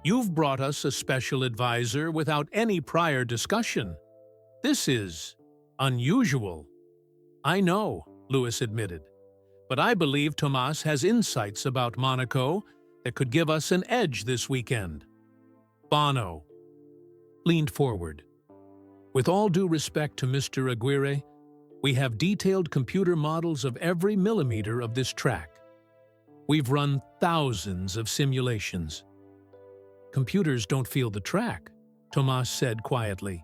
A: "you've brought us a special advisor without any prior discussion. This is unusual." "I know," Lewis admitted, "but I believe Thomas has insights about Monaco that could give us an edge this weekend." Bono leaned forward. "With all due respect to Mr. Aguirre, we have detailed computer models of every millimeter of this track. We've run thousands of simulations." "Computers don't feel the track," Thomas said quietly.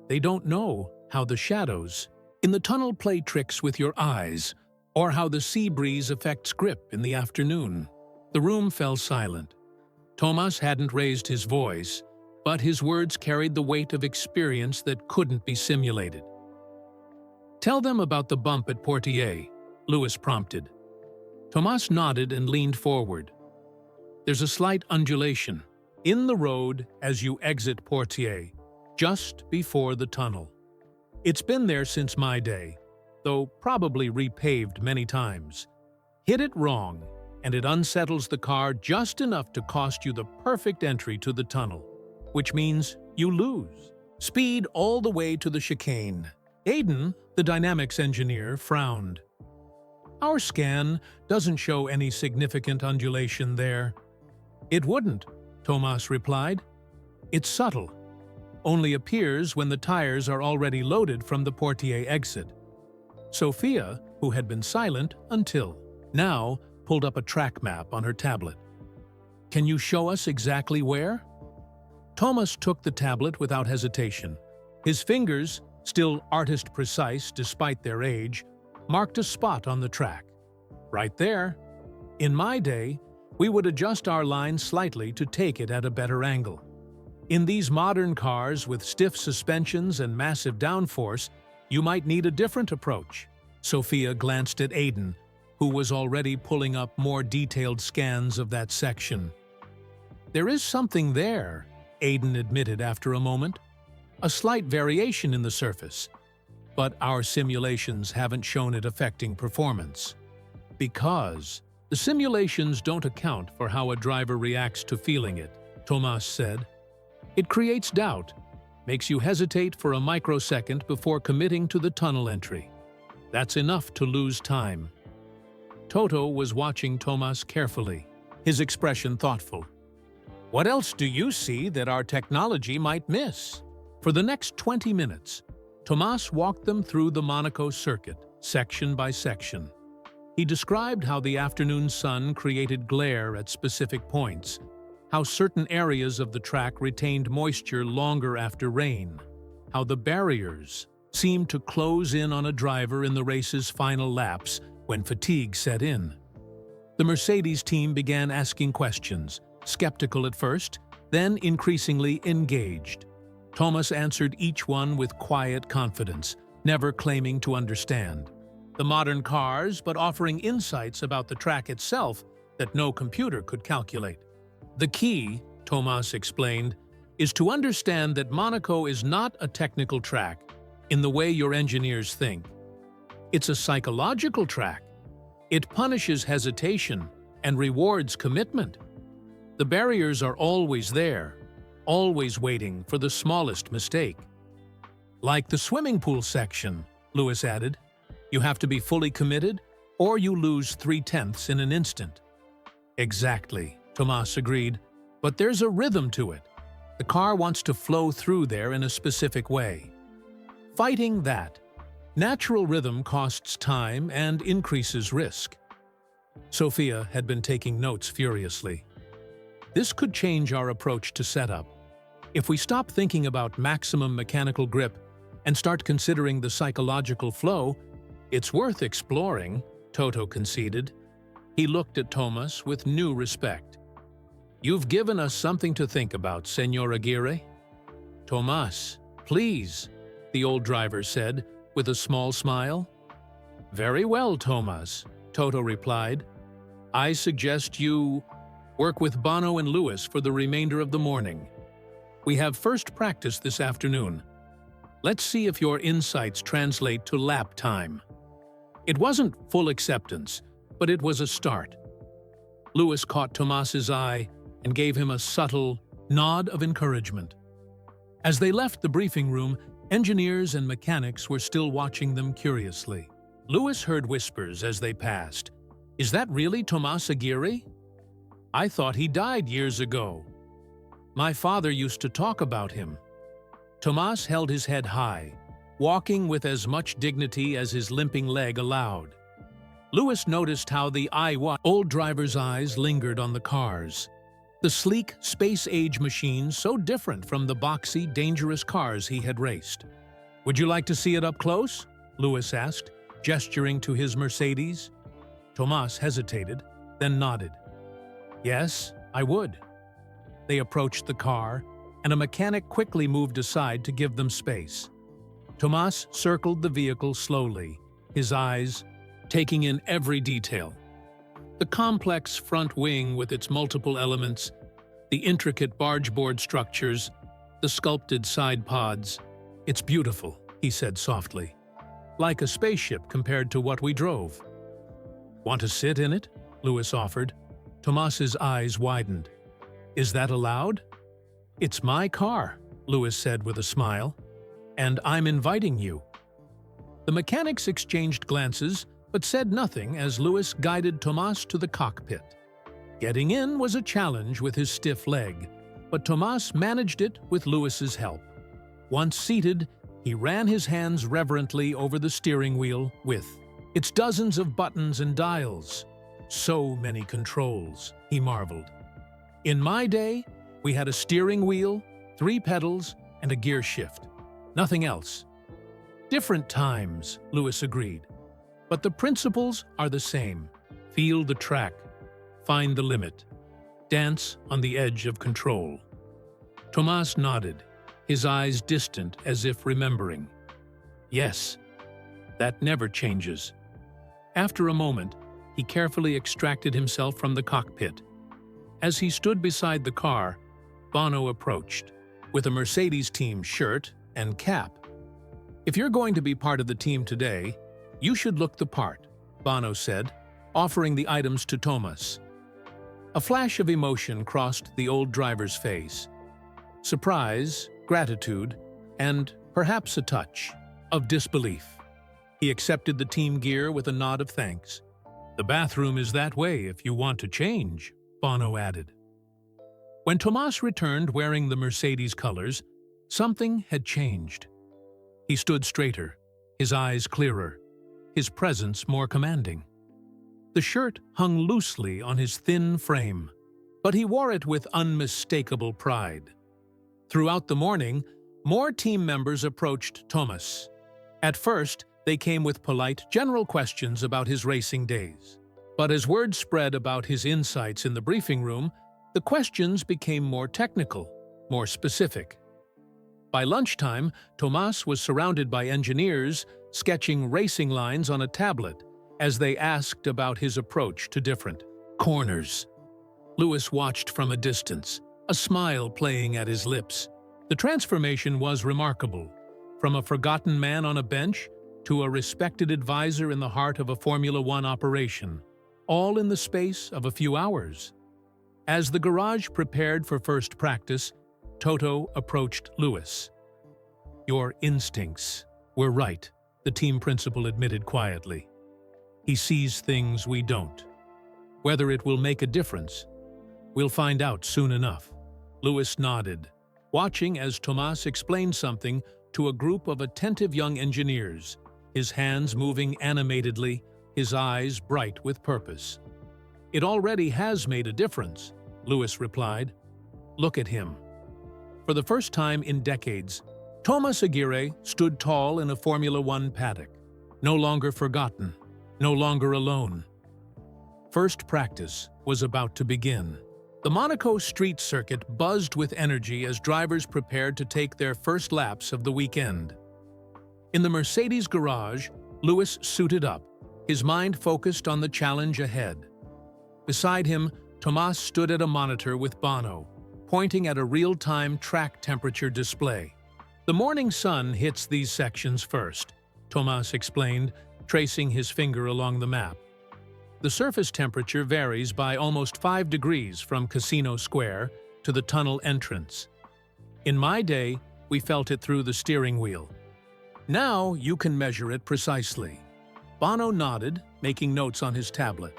A: "They don't know how the shadows in the tunnel play tricks with your eyes, or how the sea breeze affects grip in the afternoon." The room fell silent. Thomas hadn't raised his voice, but his words carried the weight of experience that couldn't be simulated. "Tell them about the bump at Portier," Lewis prompted. Thomas nodded and leaned forward. "There's a slight undulation in the road as you exit Portier, just before the tunnel. It's been there since my day, though probably repaved many times. Hit it wrong, and it unsettles the car just enough to cost you the perfect entry to the tunnel, which means you lose speed all the way to the chicane." Aidan, the dynamics engineer, frowned. "Our scan doesn't show any significant undulation there." "It wouldn't," Thomas replied. "It's subtle, only appears when the tires are already loaded from the portiere exit. Sophia, who had been silent until now, pulled up a track map on her tablet. "Can you show us exactly where?" Thomas took the tablet without hesitation. His fingers, still artist-precise despite their age, marked a spot on the track. "Right there. In my day, we would adjust our line slightly to take it at a better angle. In these modern cars with stiff suspensions and massive downforce, you might need a different approach." Sophia glanced at Aiden, who was already pulling up more detailed scans of that section. "There is something there," Aiden admitted after a moment. "A slight variation in the surface, but our simulations haven't shown it affecting performance." "Because the simulations don't account for how a driver reacts to feeling it," Thomas said. "It creates doubt, makes you hesitate for a microsecond before committing to the tunnel entry. That's enough to lose time." Toto was watching Thomas carefully, his expression thoughtful. "What else do you see that our technology might miss?" For the next 20 minutes, Thomas walked them through the Monaco circuit, section by section. He described how the afternoon sun created glare at specific points, how certain areas of the track retained moisture longer after rain, how the barriers seemed to close in on a driver in the race's final laps when fatigue set in. The Mercedes team began asking questions, skeptical at first, then increasingly engaged. Thomas answered each one with quiet confidence, never claiming to understand the modern cars, but offering insights about the track itself that no computer could calculate. "The key," Thomas explained, "is to understand that Monaco is not a technical track in the way your engineers think. It's a psychological track. It punishes hesitation and rewards commitment. The barriers are always there, always waiting for the smallest mistake." "Like the swimming pool section," Lewis added. "You have to be fully committed, or you lose 3/10 in an instant." "Exactly," Thomas agreed. "But there's a rhythm to it. The car wants to flow through there in a specific way. Fighting that natural rhythm costs time and increases risk." Sophia had been taking notes furiously. "This could change our approach to setup. If we stop thinking about maximum mechanical grip and start considering the psychological flow, it's worth exploring," Toto conceded. He looked at Thomas with new respect. "You've given us something to think about, Senor Aguirre." "Thomas, please," the old driver said, with a small smile. "Very well, Thomas," Toto replied. "I suggest you work with Bono and Lewis for the remainder of the morning. We have first practice this afternoon. Let's see if your insights translate to lap time." It wasn't full acceptance, but it was a start. Lewis caught Thomas's eye and gave him a subtle nod of encouragement. As they left the briefing room, engineers and mechanics were still watching them curiously. Lewis heard whispers as they passed. "Is that really Thomas Aguirre? I thought he died years ago. My father used to talk about him." Thomas held his head high, walking with as much dignity as his limping leg allowed. Lewis noticed how the old driver's eyes lingered on the cars. The sleek, space-age machines so different from the boxy, dangerous cars he had raced. "Would you like to see it up close?" Lewis asked, gesturing to his Mercedes. Thomas hesitated, then nodded. "Yes, I would." They approached the car, and a mechanic quickly moved aside to give them space. Thomas circled the vehicle slowly, his eyes taking in every detail. The complex front wing with its multiple elements, the intricate bargeboard structures, the sculpted side pods. "It's beautiful," he said softly. "Like a spaceship compared to what we drove." "Want to sit in it?" Lewis offered. Thomas's eyes widened. "Is that allowed?" "It's my car," Lewis said with a smile. "And I'm inviting you." The mechanics exchanged glances, but said nothing as Lewis guided Thomas to the cockpit. Getting in was a challenge with his stiff leg, but Thomas managed it with Lewis's help. Once seated, he ran his hands reverently over the steering wheel with its dozens of buttons and dials. So many controls, he marveled. In my day, we had a steering wheel, 3 pedals, and a gear shift. Nothing else. Different times, Lewis agreed. But the principles are the same. Feel the track. Find the limit. Dance on the edge of control. Tomas nodded, his eyes distant as if remembering. Yes, that never changes. After a moment, he carefully extracted himself from the cockpit. As he stood beside the car, Bono approached, with a Mercedes team shirt and cap. "If you're going to be part of the team today, you should look the part," Bono said, offering the items to Tomas. A flash of emotion crossed the old driver's face. Surprise, gratitude, and perhaps a touch of disbelief. He accepted the team gear with a nod of thanks. "The bathroom is that way if you want to change," Bono added. When Tomas returned wearing the Mercedes colors, something had changed. He stood straighter, his eyes clearer, his presence more commanding. The shirt hung loosely on his thin frame, but he wore it with unmistakable pride. Throughout the morning, more team members approached Tomas. At first, they came with polite, general questions about his racing days. But as word spread about his insights in the briefing room, the questions became more technical, more specific. By lunchtime, Tomas was surrounded by engineers sketching racing lines on a tablet as they asked about his approach to different corners. Lewis watched from a distance, a smile playing at his lips. The transformation was remarkable. From a forgotten man on a bench to a respected advisor in the heart of a Formula One operation, all in the space of a few hours. As the garage prepared for first practice, Toto approached Lewis. "Your instincts were right," the team principal admitted quietly. "He sees things we don't. Whether it will make a difference, we'll find out soon enough." Lewis nodded, watching as Tomas explained something to a group of attentive young engineers, his hands moving animatedly, his eyes bright with purpose. "It already has made a difference," Lewis replied. "Look at him." For the first time in decades, Tomas Aguirre stood tall in a Formula One paddock, no longer forgotten, no longer alone. First practice was about to begin. The Monaco street circuit buzzed with energy as drivers prepared to take their first laps of the weekend. In the Mercedes garage, Lewis suited up, his mind focused on the challenge ahead. Beside him, Tomas stood at a monitor with Bono, pointing at a real-time track temperature display. "The morning sun hits these sections first," Tomas explained, tracing his finger along the map. "The surface temperature varies by almost 5 degrees from Casino Square to the tunnel entrance. In my day, we felt it through the steering wheel. Now you can measure it precisely." Bono nodded, making notes on his tablet.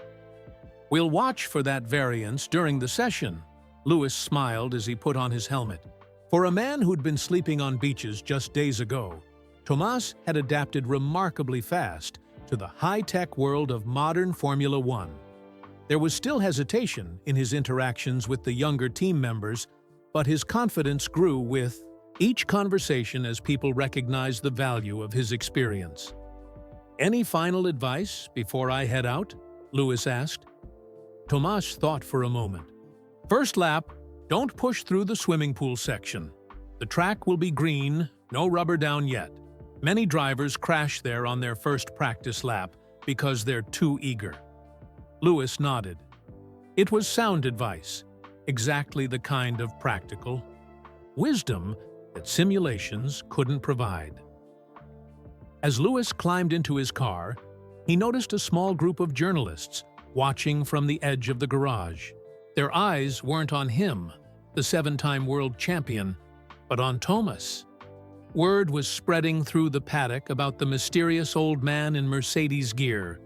A: "We'll watch for that variance during the session." Lewis smiled as he put on his helmet. For a man who'd been sleeping on beaches just days ago, Tomas had adapted remarkably fast to the high-tech world of modern Formula One. There was still hesitation in his interactions with the younger team members, but his confidence grew with each conversation as people recognized the value of his experience. "Any final advice before I head out?" Lewis asked. Tomas thought for a moment. "First lap, don't push through the swimming pool section. The track will be green, no rubber down yet. Many drivers crash there on their first practice lap because they're too eager." Lewis nodded. It was sound advice, exactly the kind of practical wisdom that simulations couldn't provide. As Lewis climbed into his car, he noticed a small group of journalists watching from the edge of the garage. Their eyes weren't on him, the 7-time world champion, but on Tomas. Word was spreading through the paddock about the mysterious old man in Mercedes gear.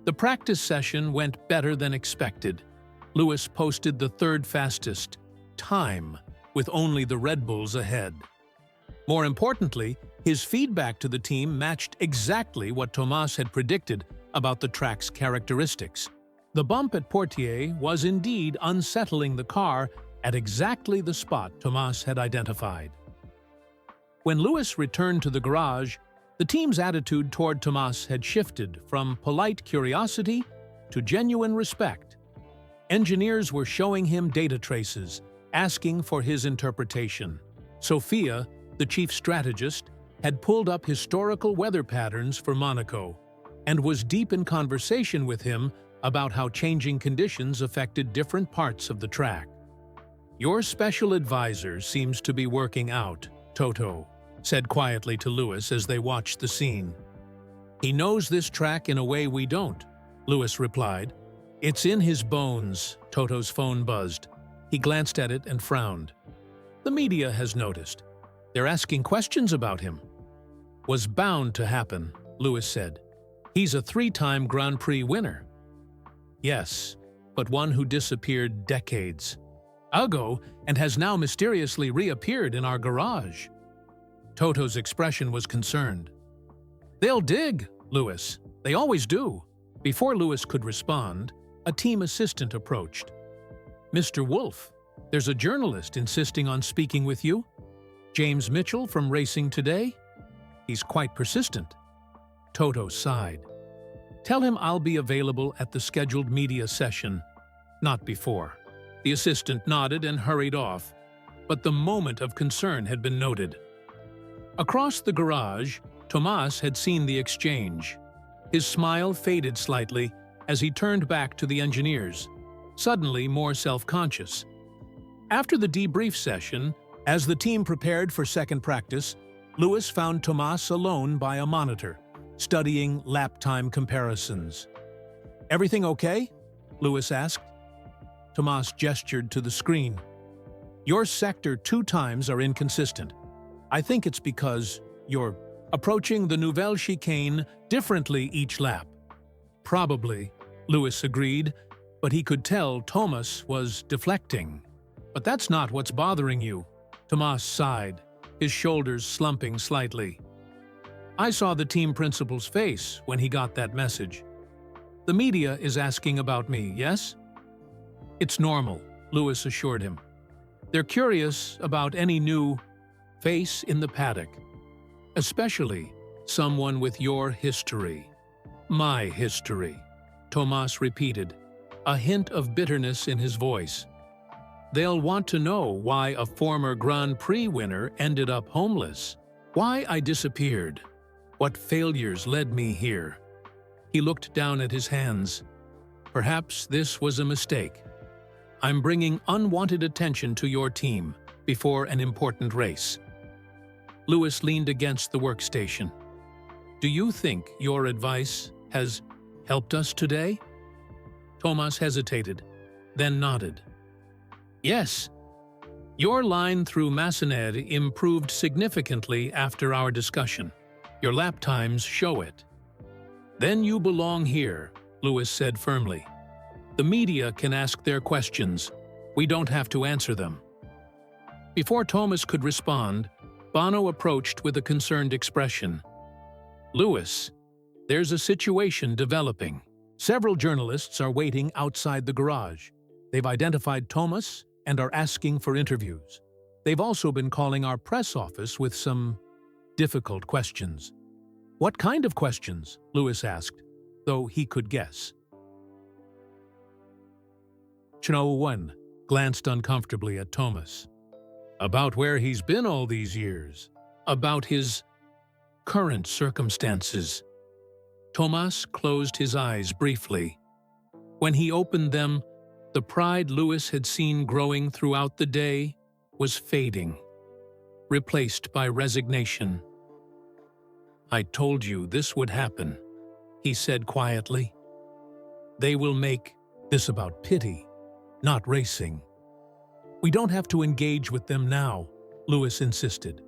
A: The practice session went better than expected. Lewis posted the third fastest time, with only the Red Bulls ahead. More importantly, his feedback to the team matched exactly what Tomas had predicted about the track's characteristics. The bump at Portier was indeed unsettling the car at exactly the spot Tomas had identified. When Lewis returned to the garage, the team's attitude toward Tomas had shifted from polite curiosity to genuine respect. Engineers were showing him data traces, asking for his interpretation. Sophia, the chief strategist, had pulled up historical weather patterns for Monaco and was deep in conversation with him about how changing conditions affected different parts of the track. "Your special advisor seems to be working out," Toto said quietly to Lewis as they watched the scene. "He knows this track in a way we don't," Lewis replied. "It's in his bones." Toto's phone buzzed. He glanced at it and frowned. "The media has noticed. They're asking questions about him." "Was bound to happen," Lewis said. "He's a 3-time Grand Prix winner." "Yes, but one who disappeared decades ago and has now mysteriously reappeared in our garage." Toto's expression was concerned. "They'll dig, Lewis. They always do." Before Lewis could respond, a team assistant approached. "Mr. Wolf, there's a journalist insisting on speaking with you. James Mitchell from Racing Today. He's quite persistent." Toto sighed. "Tell him I'll be available at the scheduled media session, not before." The assistant nodded and hurried off, but the moment of concern had been noted. Across the garage, Tomas had seen the exchange. His smile faded slightly as he turned back to the engineers, suddenly more self-conscious. After the debrief session, as the team prepared for second practice, Lewis found Tomas alone by a monitor, studying lap time comparisons. "Everything okay?" Lewis asked. Tomas gestured to the screen. "Your sector 2 times are inconsistent. I think it's because you're approaching the Nouvelle Chicane differently each lap." "Probably," Lewis agreed, but he could tell Tomas was deflecting. "But that's not what's bothering you." Tomas sighed, his shoulders slumping slightly. "I saw the team principal's face when he got that message. The media is asking about me, yes?" "It's normal," Lewis assured him. "They're curious about any new face in the paddock, especially someone with your history." "My history," Tomas repeated, a hint of bitterness in his voice. "They'll want to know why a former Grand Prix winner ended up homeless, why I disappeared, what failures led me here." He looked down at his hands. "Perhaps this was a mistake. I'm bringing unwanted attention to your team before an important race." Lewis leaned against the workstation. "Do you think your advice has helped us today?" Tomas hesitated, then nodded. "Yes. Your line through Massenet improved significantly after our discussion. Your lap times show it." "Then you belong here," Lewis said firmly. "The media can ask their questions. We don't have to answer them." Before Tomas could respond, Bono approached with a concerned expression. "Lewis, there's a situation developing. Several journalists are waiting outside the garage. They've identified Tomas and are asking for interviews. They've also been calling our press office with some difficult questions." "What kind of questions?" Lewis asked, though he could guess. Chino-1 glanced uncomfortably at Tomas. "About where he's been all these years. About his current circumstances." Tomas closed his eyes briefly. When he opened them, the pride Lewis had seen growing throughout the day was fading, replaced by resignation. "I told you this would happen," he said quietly. "They will make this about pity, not racing." "We don't have to engage with them now," Lewis insisted.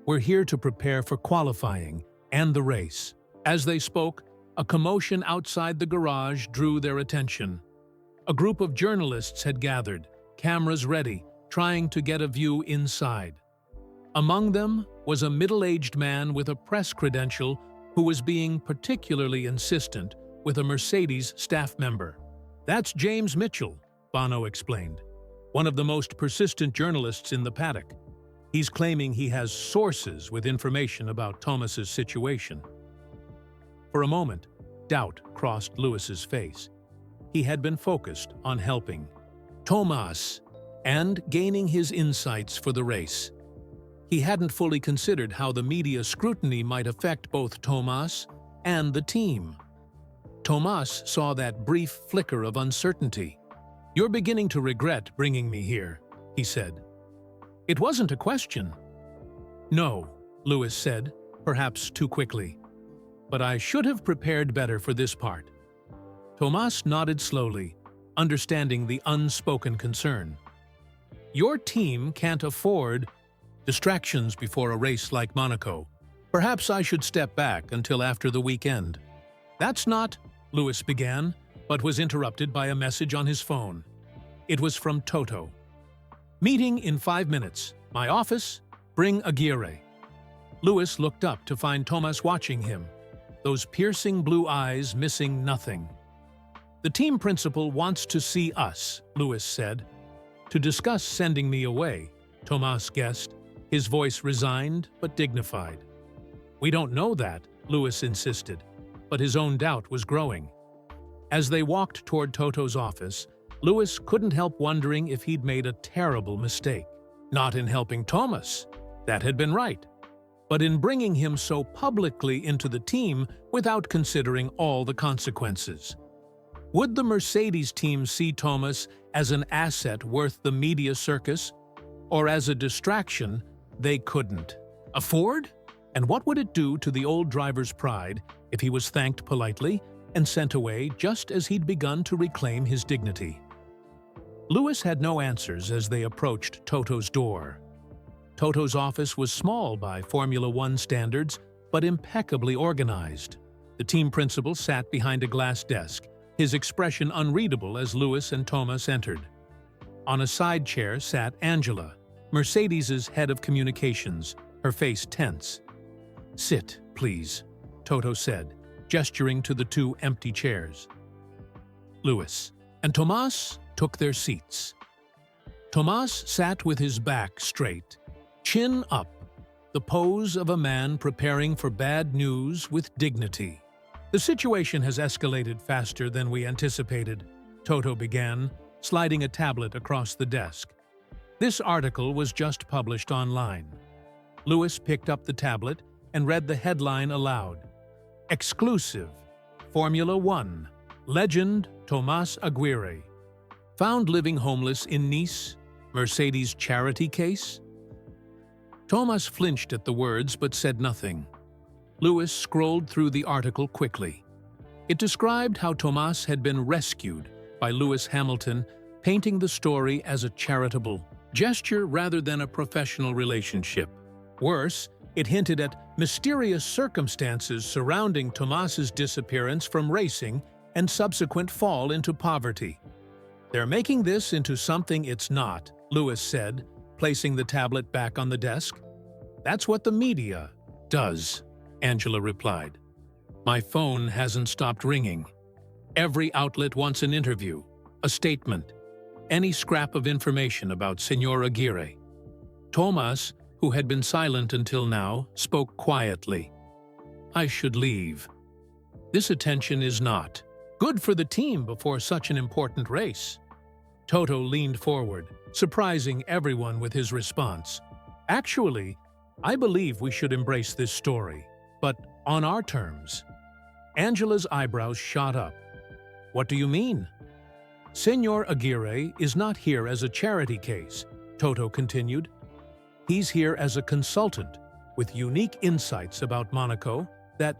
A: "We're here to prepare for qualifying and the race." As they spoke, a commotion outside the garage drew their attention. A group of journalists had gathered, cameras ready, trying to get a view inside. Among them was a middle-aged man with a press credential who was being particularly insistent with a Mercedes staff member. "That's James Mitchell," Bono explained, "one of the most persistent journalists in the paddock. He's claiming he has sources with information about Thomas's situation." For a moment, doubt crossed Lewis's face. He had been focused on helping Thomas and gaining his insights for the race. He hadn't fully considered how the media scrutiny might affect both Thomas and the team. Thomas saw that brief flicker of uncertainty. "You're beginning to regret bringing me here," he said. "It wasn't a question." "No," Lewis said, perhaps too quickly. "But I should have prepared better for this part." Thomas nodded slowly, understanding the unspoken concern. "Your team can't afford distractions before a race like Monaco. Perhaps I should step back until after the weekend." "That's not," Lewis began, but was interrupted by a message on his phone. It was from Toto. "Meeting in 5 minutes. My office. Bring Aguirre." Lewis looked up to find Thomas watching him, those piercing blue eyes missing nothing. "The team principal wants to see us," Lewis said. "To discuss sending me away," Thomas guessed, his voice resigned but dignified. "We don't know that," Lewis insisted, but his own doubt was growing. As they walked toward Toto's office, Lewis couldn't help wondering if he'd made a terrible mistake. Not in helping Thomas, that had been right, but in bringing him so publicly into the team without considering all the consequences. Would the Mercedes team see Thomas as an asset worth the media circus, or as a distraction they couldn't afford? And what would it do to the old driver's pride if he was thanked politely and sent away just as he'd begun to reclaim his dignity? Lewis had no answers as they approached Toto's door. Toto's office was small by Formula One standards, but impeccably organized. The team principal sat behind a glass desk, his expression unreadable as Lewis and Thomas entered. On a side chair sat Angela, Mercedes's head of communications, her face tense. "Sit, please," Toto said, gesturing to the two empty chairs. Lewis and Thomas took their seats. Thomas sat with his back straight, chin up, the pose of a man preparing for bad news with dignity. "The situation has escalated faster than we anticipated," Toto began, sliding a tablet across the desk. "This article was just published online." Lewis picked up the tablet and read the headline aloud. "Exclusive. Formula One. Legend Thomas Aguirre. Found living homeless in Nice. Mercedes charity case?" Thomas flinched at the words but said nothing. Lewis scrolled through the article quickly. It described how Thomas had been rescued by Lewis Hamilton, painting the story as a charitable gesture rather than a professional relationship. Worse, it hinted at mysterious circumstances surrounding Thomas's disappearance from racing and subsequent fall into poverty. "They're making this into something it's not," Lewis said, placing the tablet back on the desk. "That's what the media does," Angela replied. "My phone hasn't stopped ringing. Every outlet wants an interview, a statement, any scrap of information about Senor Aguirre." Thomas, who had been silent until now, spoke quietly. "I should leave. This attention is not good for the team before such an important race." Toto leaned forward, surprising everyone with his response. "Actually, I believe we should embrace this story, but on our terms." Angela's eyebrows shot up. "What do you mean?" "Senor Aguirre is not here as a charity case," Toto continued. "He's here as a consultant with unique insights about Monaco that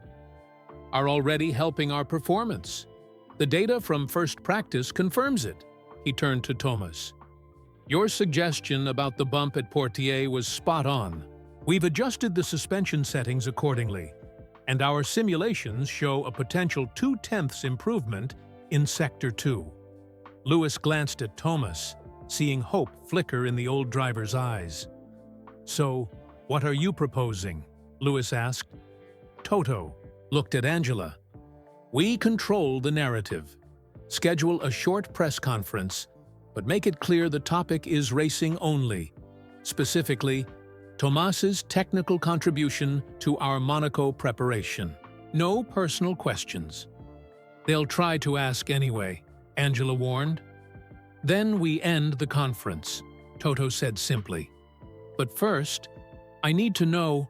A: are already helping our performance. The data from first practice confirms it." He turned to Thomas. "Your suggestion about the bump at Portier was spot on. We've adjusted the suspension settings accordingly, and our simulations show a potential 0.2 improvement in Sector 2. Lewis glanced at Thomas, seeing hope flicker in the old driver's eyes. "So, "What are you proposing?" Lewis asked. Toto looked at Angela. "We control the narrative. Schedule a short press conference, but make it clear the topic is racing only. Specifically, Tomas's technical contribution to our Monaco preparation. No personal questions." "They'll try to ask anyway," Angela warned. "Then we end the conference," Toto said simply. "But first, I need to know—"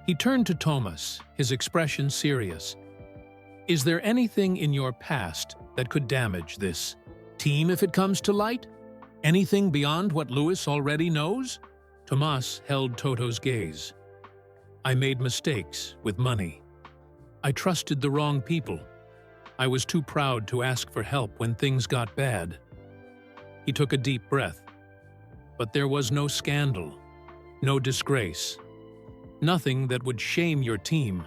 A: He turned to Tomas, his expression serious. "Is there anything in your past that could damage this team if it comes to light? Anything beyond what Lewis already knows?" Tomas held Toto's gaze. "I made mistakes with money. I trusted the wrong people. I was too proud to ask for help when things got bad." He took a deep breath. "But there was no scandal, no disgrace, nothing that would shame your team."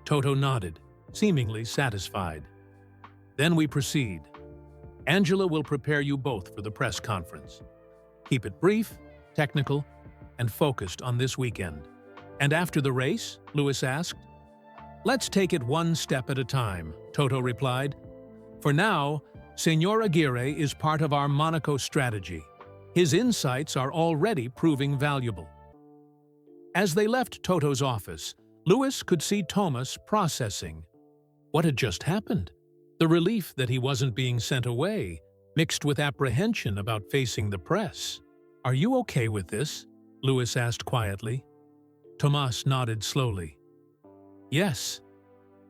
A: Toto nodded, seemingly satisfied. "Then we proceed. Angela will prepare you both for the press conference. Keep it brief, technical, and focused on this weekend." "And after the race?" Lewis asked. "Let's take it one step at a time," Toto replied. "For now, Senor Aguirre is part of our Monaco strategy. His insights are already proving valuable." As they left Toto's office, Lewis could see Tomas processing. What had just happened? The relief that he wasn't being sent away, mixed with apprehension about facing the press. "Are you okay with this?" Lewis asked quietly. Tomas nodded slowly. "Yes,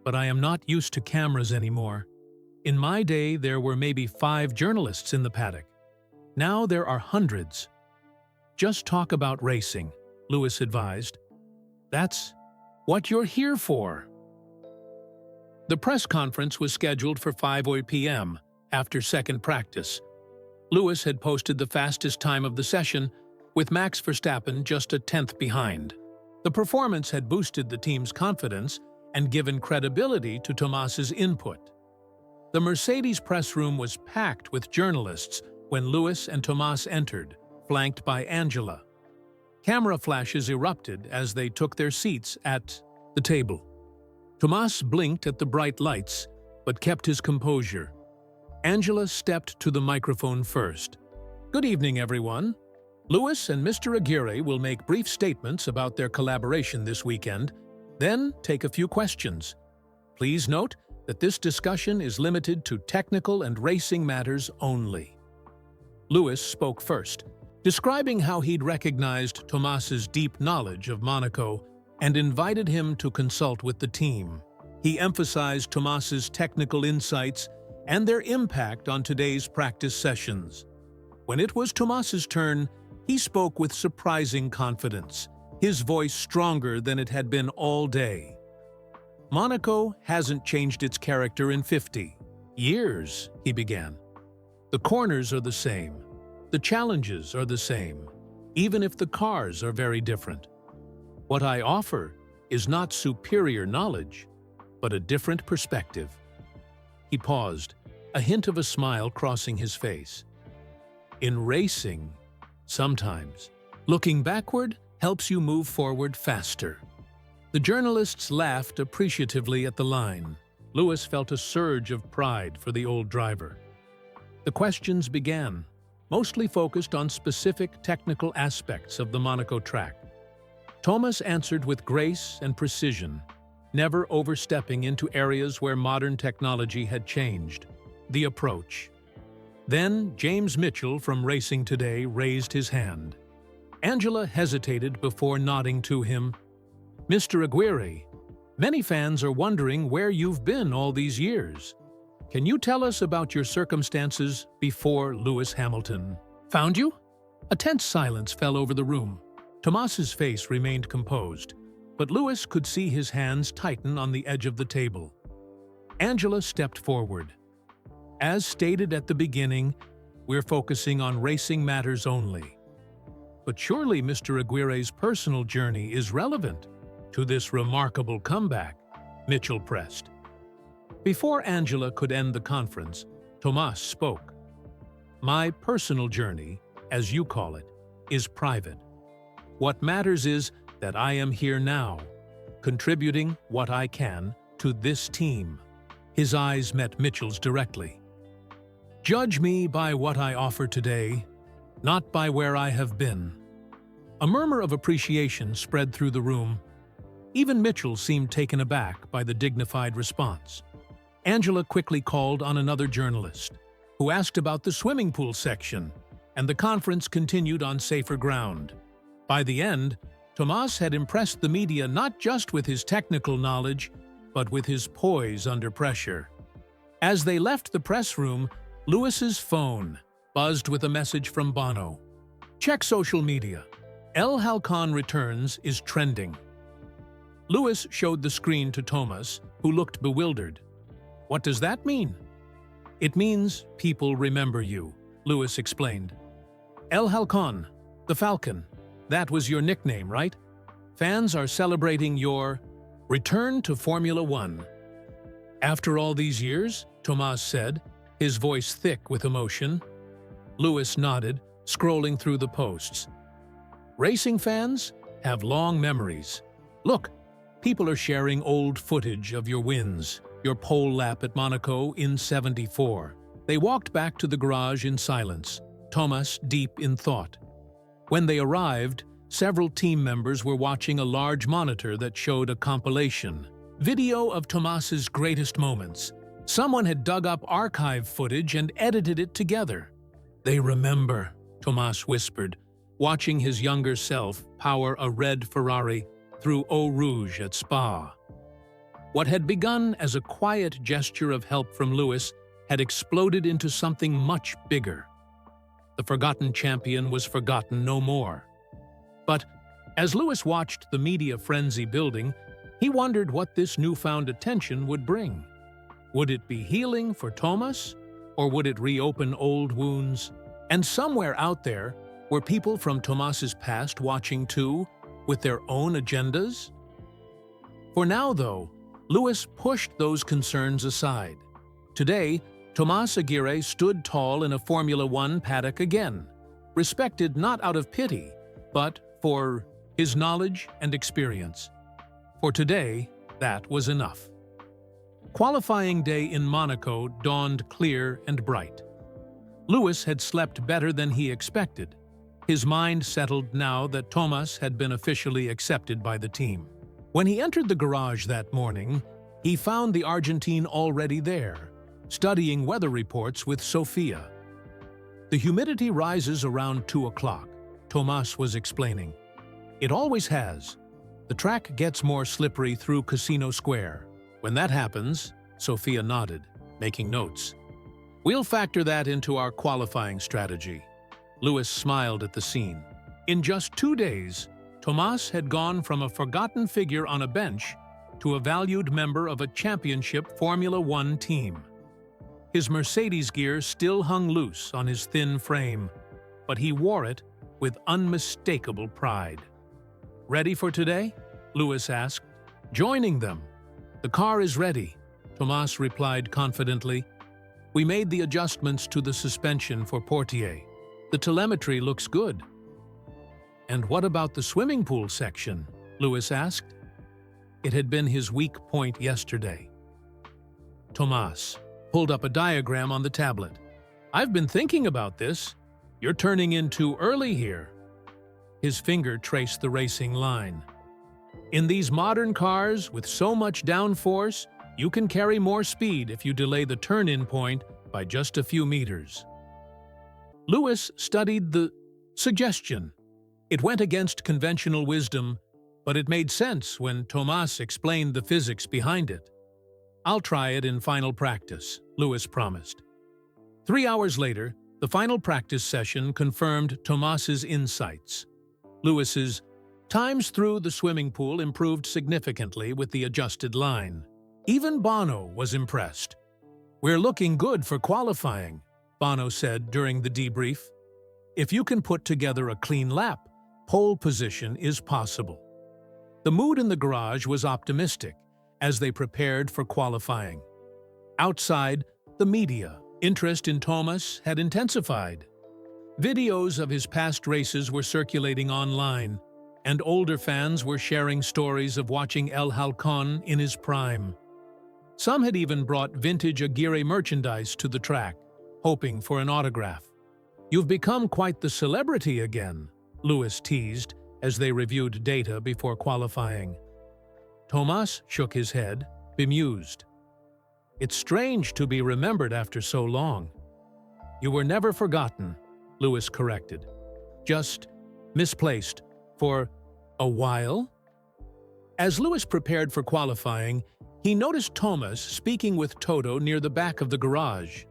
A: but I am not used to cameras anymore. In my day, there were maybe 5 journalists in the paddock. Now there are hundreds." "Just talk about racing," Lewis advised. "That's what you're here for." The press conference was scheduled for 5 p.m. after second practice. Lewis had posted the fastest time of the session, with Max Verstappen just a tenth behind. The performance had boosted the team's confidence and given credibility to Tomas's input. The Mercedes press room was packed with journalists when Lewis and Tomas entered, flanked by Angela. Camera flashes erupted as they took their seats at the table. Tomas blinked at the bright lights, but kept his composure. Angela stepped to the microphone first. "Good evening, everyone. Lewis and Mr. Aguirre will make brief statements about their collaboration this weekend, then take a few questions. Please note that this discussion is limited to technical and racing matters only." Lewis spoke first, describing how he'd recognized Tomas's deep knowledge of Monaco and invited him to consult with the team. He emphasized Tomas's technical insights and their impact on today's practice sessions. When it was Tomas's turn, he spoke with surprising confidence, his voice stronger than it had been all day. "Monaco hasn't changed its character in 50 years, he began. "The corners are the same. The challenges are the same, even if the cars are very different. What I offer is not superior knowledge, but a different perspective." He paused, a hint of a smile crossing his face. "In racing, sometimes looking backward helps you move forward faster." The journalists laughed appreciatively at the line. Lewis felt a surge of pride for the old driver. The questions began, mostly focused on specific technical aspects of the Monaco track. Tomas answered with grace and precision, never overstepping into areas where modern technology had changed. The approach. Then James Mitchell from Racing Today raised his hand. Angela hesitated before nodding to him. "Mr. Aguirre, many fans are wondering where you've been all these years. Can you tell us about your circumstances before Lewis Hamilton found you?" A tense silence fell over the room. Tomas's face remained composed, but Lewis could see his hands tighten on the edge of the table. Angela stepped forward. "As stated at the beginning, we're focusing on racing matters only. But surely Mr. Aguirre's personal journey is relevant to this remarkable comeback," Mitchell pressed. Before Angela could end the conference, Tomas spoke. "My personal journey, as you call it, is private. What matters is that I am here now, contributing what I can to this team." His eyes met Mitchell's directly. "Judge me by what I offer today, not by where I have been." A murmur of appreciation spread through the room. Even Mitchell seemed taken aback by the dignified response. Angela quickly called on another journalist, who asked about the swimming pool section, and the conference continued on safer ground. By the end, Tomas had impressed the media not just with his technical knowledge, but with his poise under pressure. As they left the press room, Lewis's phone buzzed with a message from Bono. "Check social media. El Halcon returns is trending." Lewis showed the screen to Tomas, who looked bewildered. "What does that mean?" "It means people remember you," Lewis explained. "El Halcon, the Falcon, that was your nickname, right? Fans are celebrating your return to Formula One." "After all these years?" Tomas said, his voice thick with emotion. Lewis nodded, scrolling through the posts. "Racing fans have long memories. Look, people are sharing old footage of your wins, your pole lap at Monaco in '74. They walked back to the garage in silence, Tomas deep in thought. When they arrived, several team members were watching a large monitor that showed a compilation video of Tomas's greatest moments. Someone had dug up archive footage and edited it together. "They remember," Tomas whispered, watching his younger self power a red Ferrari through Eau Rouge at Spa. What had begun as a quiet gesture of help from Lewis had exploded into something much bigger. The forgotten champion was forgotten no more. But as Lewis watched the media frenzy building, he wondered what this newfound attention would bring. Would it be healing for Tomas, or would it reopen old wounds? And somewhere out there were people from Tomas's past watching too, with their own agendas? For now, though, Lewis pushed those concerns aside. Today, Tomas Aguirre stood tall in a Formula One paddock again, respected not out of pity, but for his knowledge and experience. For today, that was enough. Qualifying day in Monaco dawned clear and bright. Lewis had slept better than he expected. His mind settled now that Tomas had been officially accepted by the team. When he entered the garage that morning, he found the Argentine already there, studying weather reports with Sofia. "The humidity rises around 2 o'clock, Tomas was explaining. "It always has. The track gets more slippery through Casino Square. When that happens," Sofia nodded, making notes. "We'll factor that into our qualifying strategy." Lewis smiled at the scene. In just 2 days, Tomas had gone from a forgotten figure on a bench to a valued member of a championship Formula One team. His Mercedes gear still hung loose on his thin frame, but he wore it with unmistakable pride. "Ready for today?" Lewis asked. "Joining them. The car is ready," Tomas replied confidently. "We made the adjustments to the suspension for Portier. The telemetry looks good." "And what about the swimming pool section?" Lewis asked. It had been his weak point yesterday. Tomas pulled up a diagram on the tablet. "I've been thinking about this. You're turning in too early here." His finger traced the racing line. "In these modern cars with so much downforce, you can carry more speed if you delay the turn-in point by just a few meters." Lewis studied the suggestion. It went against conventional wisdom, but it made sense when Tomas explained the physics behind it. "I'll try it in final practice," Lewis promised. 3 hours later, the final practice session confirmed Tomas's insights. Lewis's times through the swimming pool improved significantly with the adjusted line. Even Bono was impressed. "We're looking good for qualifying," Bono said during the debrief. "If you can put together a clean lap, pole position is possible." The mood in the garage was optimistic as they prepared for qualifying. Outside, the media interest in Tomas had intensified. Videos of his past races were circulating online, and older fans were sharing stories of watching El Halcon in his prime. Some had even brought vintage Aguirre merchandise to the track, hoping for an autograph. "You've become quite the celebrity again," Lewis teased as they reviewed data before qualifying. Tomas shook his head, bemused. "It's strange to be remembered after so long." "You were never forgotten," Lewis corrected. "Just misplaced for a while." As Lewis prepared for qualifying, he noticed Tomas speaking with Toto near the back of the garage.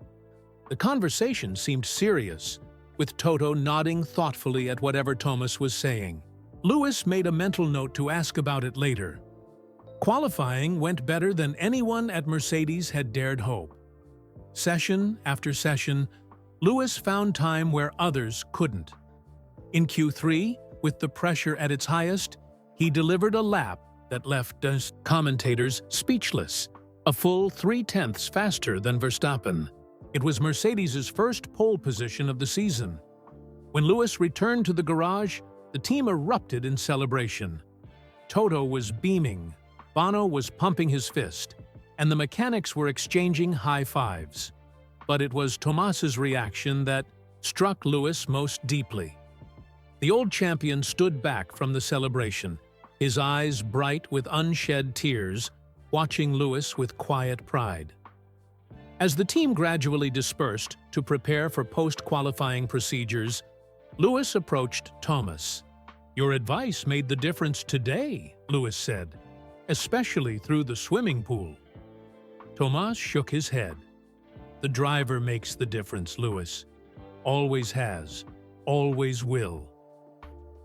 A: The conversation seemed serious, with Toto nodding thoughtfully at whatever Tomas was saying. Lewis made a mental note to ask about it later. Qualifying went better than anyone at Mercedes had dared hope. Session after session, Lewis found time where others couldn't. In Q3, with the pressure at its highest, he delivered a lap that left us commentators speechless, a full 3/10 faster than Verstappen. It was Mercedes' first pole position of the season. When Lewis returned to the garage, the team erupted in celebration. Toto was beaming, Bono was pumping his fist, and the mechanics were exchanging high fives. But it was Tomas's reaction that struck Lewis most deeply. The old champion stood back from the celebration, his eyes bright with unshed tears, watching Lewis with quiet pride. As the team gradually dispersed to prepare for post-qualifying procedures, Lewis approached Tomas. "Your advice made the difference today," Lewis said, "especially through the swimming pool." Tomas shook his head. "The driver makes the difference, Lewis. Always has, always will."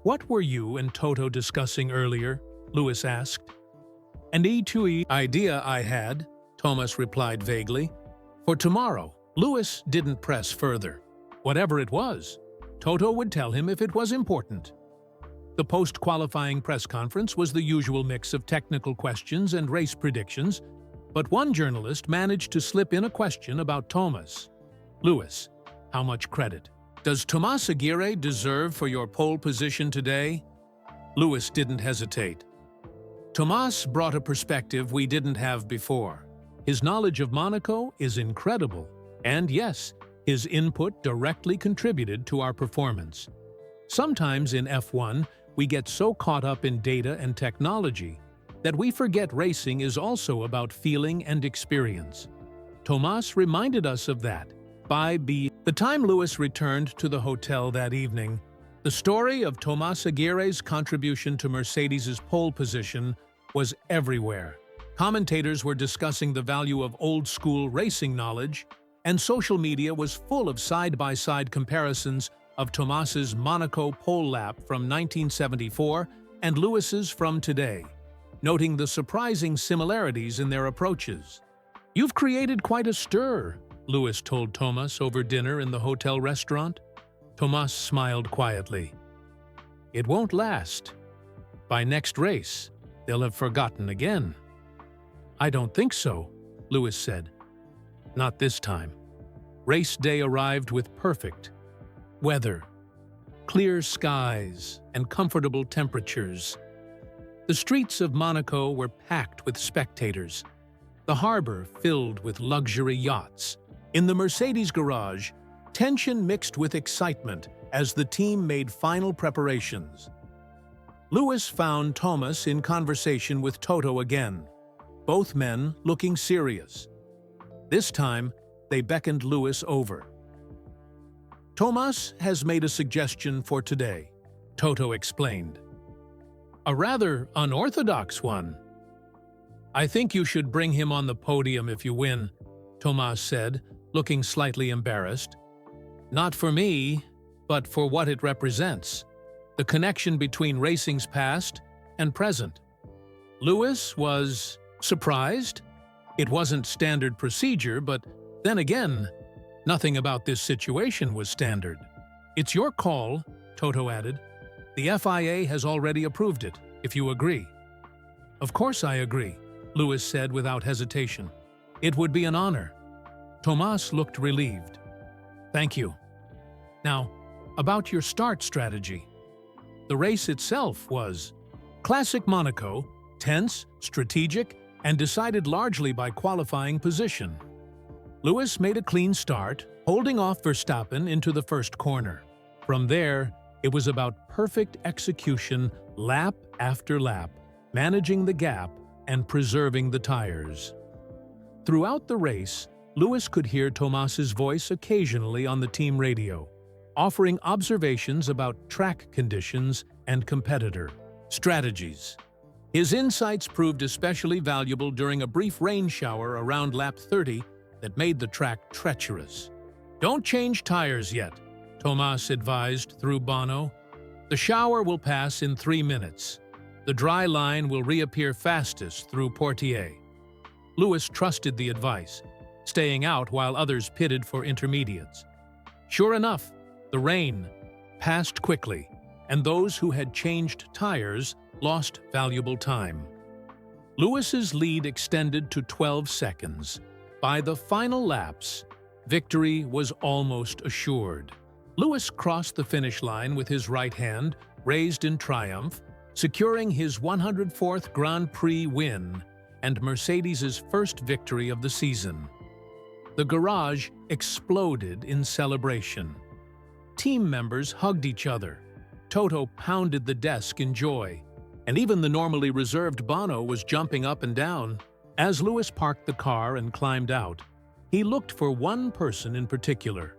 A: "What were you and Toto discussing earlier?" Lewis asked. "An E2E idea I had," Tomas replied vaguely. For tomorrow, Lewis didn't press further. Whatever it was, Toto would tell him if it was important. The post-qualifying press conference was the usual mix of technical questions and race predictions, but one journalist managed to slip in a question about Tomas. "Lewis, how much credit does Tomas Aguirre deserve for your pole position today?" Lewis didn't hesitate. "Tomas brought a perspective we didn't have before. His knowledge of Monaco is incredible, and yes, his input directly contributed to our performance. Sometimes in F1, we get so caught up in data and technology that we forget racing is also about feeling and experience. Tomas reminded us of that by the time Lewis returned to the hotel that evening, the story of Tomas Aguirre's contribution to Mercedes' pole position was everywhere. Commentators were discussing the value of old-school racing knowledge, and social media was full of side-by-side comparisons of Tomas's Monaco pole lap from 1974 and Lewis's from today, noting the surprising similarities in their approaches. "You've created quite a stir," Lewis told Tomas over dinner in the hotel restaurant. Tomas smiled quietly. "It won't last. By next race, they'll have forgotten again." "I don't think so," Lewis said. "Not this time." Race day arrived with perfect weather, clear skies, and comfortable temperatures. The streets of Monaco were packed with spectators, the harbor filled with luxury yachts. In the Mercedes garage, tension mixed with excitement as the team made final preparations. Lewis found Tomas in conversation with Toto again, both men looking serious. This time, they beckoned Lewis over. "Tomas has made a suggestion for today," Toto explained. "A rather unorthodox one." "I think you should bring him on the podium if you win," Tomas said, looking slightly embarrassed. "Not for me, but for what it represents, the connection between racing's past and present." Lewis was surprised. It wasn't standard procedure, but then again, nothing about this situation was standard. "It's your call," Toto added. "The FIA has already approved it, if you agree." "Of course I agree," Lewis said without hesitation. "It would be an honor." Tomas looked relieved. "Thank you. Now, about your start strategy." The race itself was classic Monaco, tense, strategic, and decided largely by qualifying position. Lewis made a clean start, holding off Verstappen into the first corner. From there, it was about perfect execution lap after lap, managing the gap and preserving the tires. Throughout the race, Lewis could hear Tomas's voice occasionally on the team radio, offering observations about track conditions and competitor strategies. His insights proved especially valuable during a brief rain shower around lap 30 that made the track treacherous. "Don't change tires yet," Tomas advised through Bono. "The shower will pass in 3 minutes. The dry line will reappear fastest through Portier." Lewis trusted the advice, staying out while others pitted for intermediates. Sure enough, the rain passed quickly, and those who had changed tires lost valuable time. Lewis's lead extended to 12 seconds. By the final laps, victory was almost assured. Lewis crossed the finish line with his right hand raised in triumph, securing his 104th Grand Prix win and Mercedes's first victory of the season. The garage exploded in celebration. Team members hugged each other. Toto pounded the desk in joy, and even the normally reserved Bono was jumping up and down. As Lewis parked the car and climbed out, he looked for one person in particular.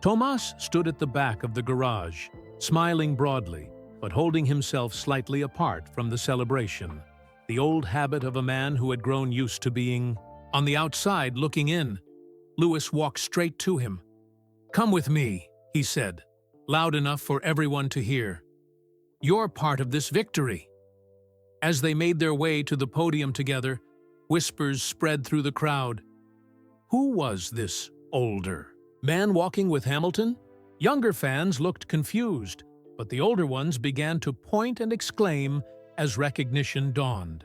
A: Tomas stood at the back of the garage, smiling broadly, but holding himself slightly apart from the celebration, the old habit of a man who had grown used to being on the outside looking in. Lewis walked straight to him. "Come with me," he said, loud enough for everyone to hear. "You're part of this victory." As they made their way to the podium together, whispers spread through the crowd. Who was this older man walking with Hamilton? Younger fans looked confused, but the older ones began to point and exclaim as recognition dawned.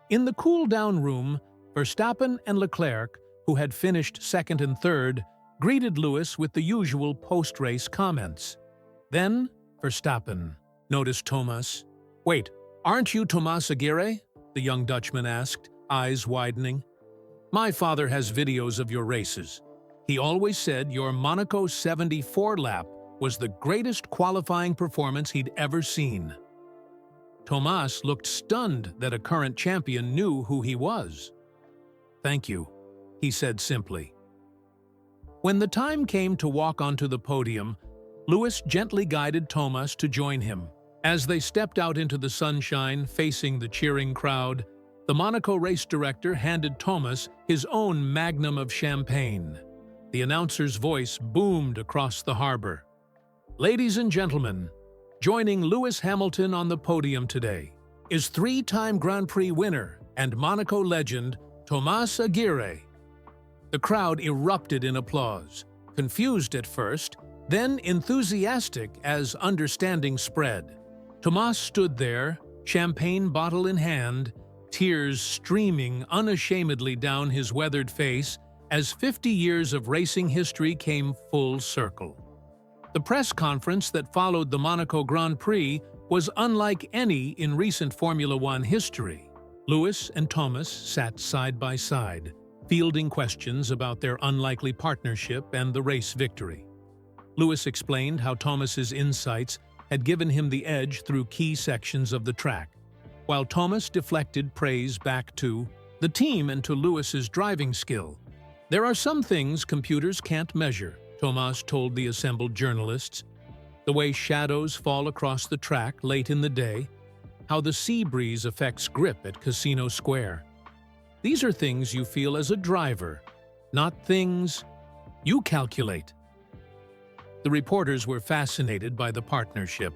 A: In the cool-down room, Verstappen and Leclerc, who had finished second and third, greeted Lewis with the usual post-race comments. Then, Verstappen noticed Tomas. "Wait, aren't you Tomas Aguirre?" the young Dutchman asked, eyes widening. "My father has videos of your races. He always said your Monaco 74 lap was the greatest qualifying performance he'd ever seen." Tomas looked stunned that a current champion knew who he was. "Thank you," he said simply. When the time came to walk onto the podium, Lewis gently guided Tomas to join him. As they stepped out into the sunshine, facing the cheering crowd, the Monaco race director handed Tomas his own magnum of champagne. The announcer's voice boomed across the harbor. "Ladies and gentlemen, joining Lewis Hamilton on the podium today is 3-time Grand Prix winner and Monaco legend Tomas Aguirre." The crowd erupted in applause, confused at first, then enthusiastic as understanding spread. Tomas stood there, champagne bottle in hand, tears streaming unashamedly down his weathered face as 50 years of racing history came full circle. The press conference that followed the Monaco Grand Prix was unlike any in recent Formula One history. Lewis and Tomas sat side by side, fielding questions about their unlikely partnership and the race victory. Lewis explained how Tomas's insights had given him the edge through key sections of the track, while Tomas deflected praise back to the team and to Lewis's driving skill. "There are some things computers can't measure," Tomas told the assembled journalists. "The way shadows fall across the track late in the day, how the sea breeze affects grip at Casino Square. These are things you feel as a driver, not things you calculate." The reporters were fascinated by the partnership.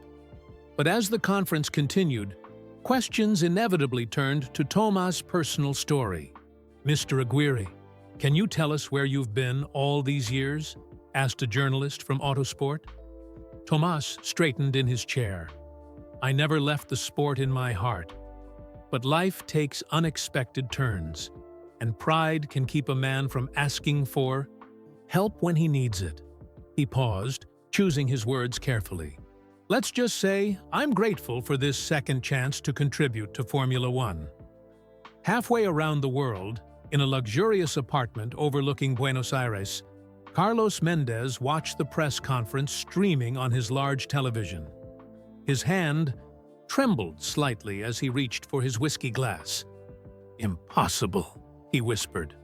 A: But as the conference continued, questions inevitably turned to Tomas' personal story. "Mr. Aguirre, can you tell us where you've been all these years?" asked a journalist from Autosport. Tomas straightened in his chair. "I never left the sport in my heart. But life takes unexpected turns, and pride can keep a man from asking for help when he needs it." He paused, choosing his words carefully. Let's just say I'm grateful for this second chance to contribute to Formula One. Halfway around the world, in a luxurious apartment overlooking Buenos Aires, Carlos Mendez watched the press conference streaming on his large television. His hand trembled slightly as he reached for his whiskey glass. "Impossible," he whispered.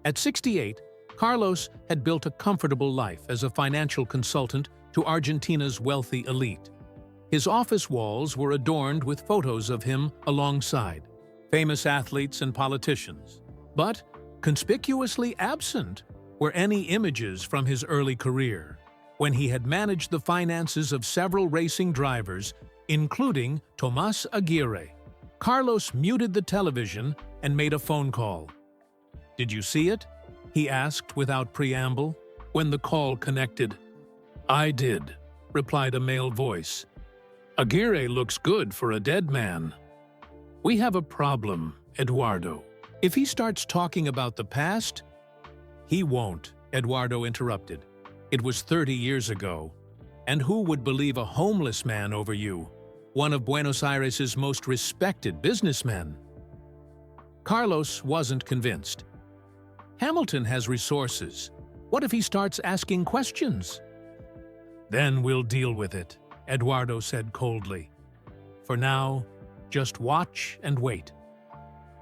A: At 68, Carlos had built a comfortable life as a financial consultant to Argentina's wealthy elite. His office walls were adorned with photos of him alongside famous athletes and politicians. But conspicuously absent were any images from his early career, when he had managed the finances of several racing drivers, including Tomás Aguirre. Carlos muted the television and made a phone call. "Did you see it?" he asked without preamble, when the call connected. "I did," replied a male voice. "Aguirre looks good for a dead man." "We have a problem, Eduardo. If he starts talking about the past—" "He won't," Eduardo interrupted. "It was 30 years ago. And who would believe a homeless man over you, one of Buenos Aires' most respected businessmen?" Carlos wasn't convinced. "Hamilton has resources. What if he starts asking questions?" "Then we'll deal with it," Eduardo said coldly. "For now, just watch and wait."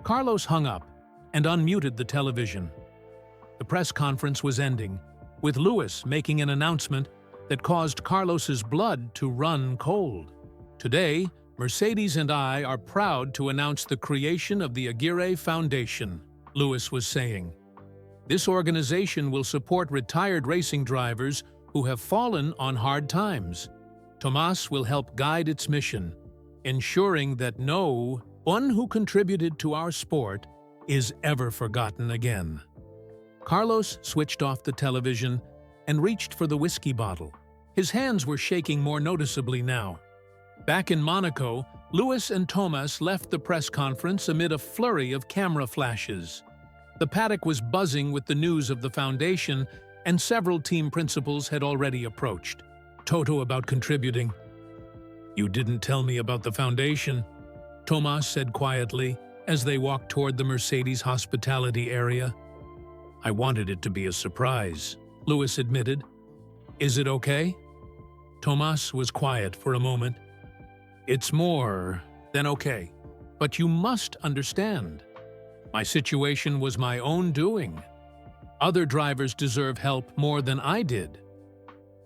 A: Carlos hung up and unmuted the television. The press conference was ending, with Lewis making an announcement that caused Carlos's blood to run cold. "Today, Mercedes and I are proud to announce the creation of the Aguirre Foundation," Lewis was saying. "This organization will support retired racing drivers who have fallen on hard times. Tomás will help guide its mission, ensuring that no one who contributed to our sport is ever forgotten again." Carlos switched off the television and reached for the whiskey bottle. His hands were shaking more noticeably now. Back in Monaco, Lewis and Tomás left the press conference amid a flurry of camera flashes. The paddock was buzzing with the news of the foundation, and several team principals had already approached. Toto about contributing. "You didn't tell me about the foundation," Tomás said quietly as they walked toward the Mercedes hospitality area. "I wanted it to be a surprise," Lewis admitted. "Is it okay?" Tomás was quiet for a moment. "It's more than okay. But you must understand. My situation was my own doing. Other drivers deserve help more than I did.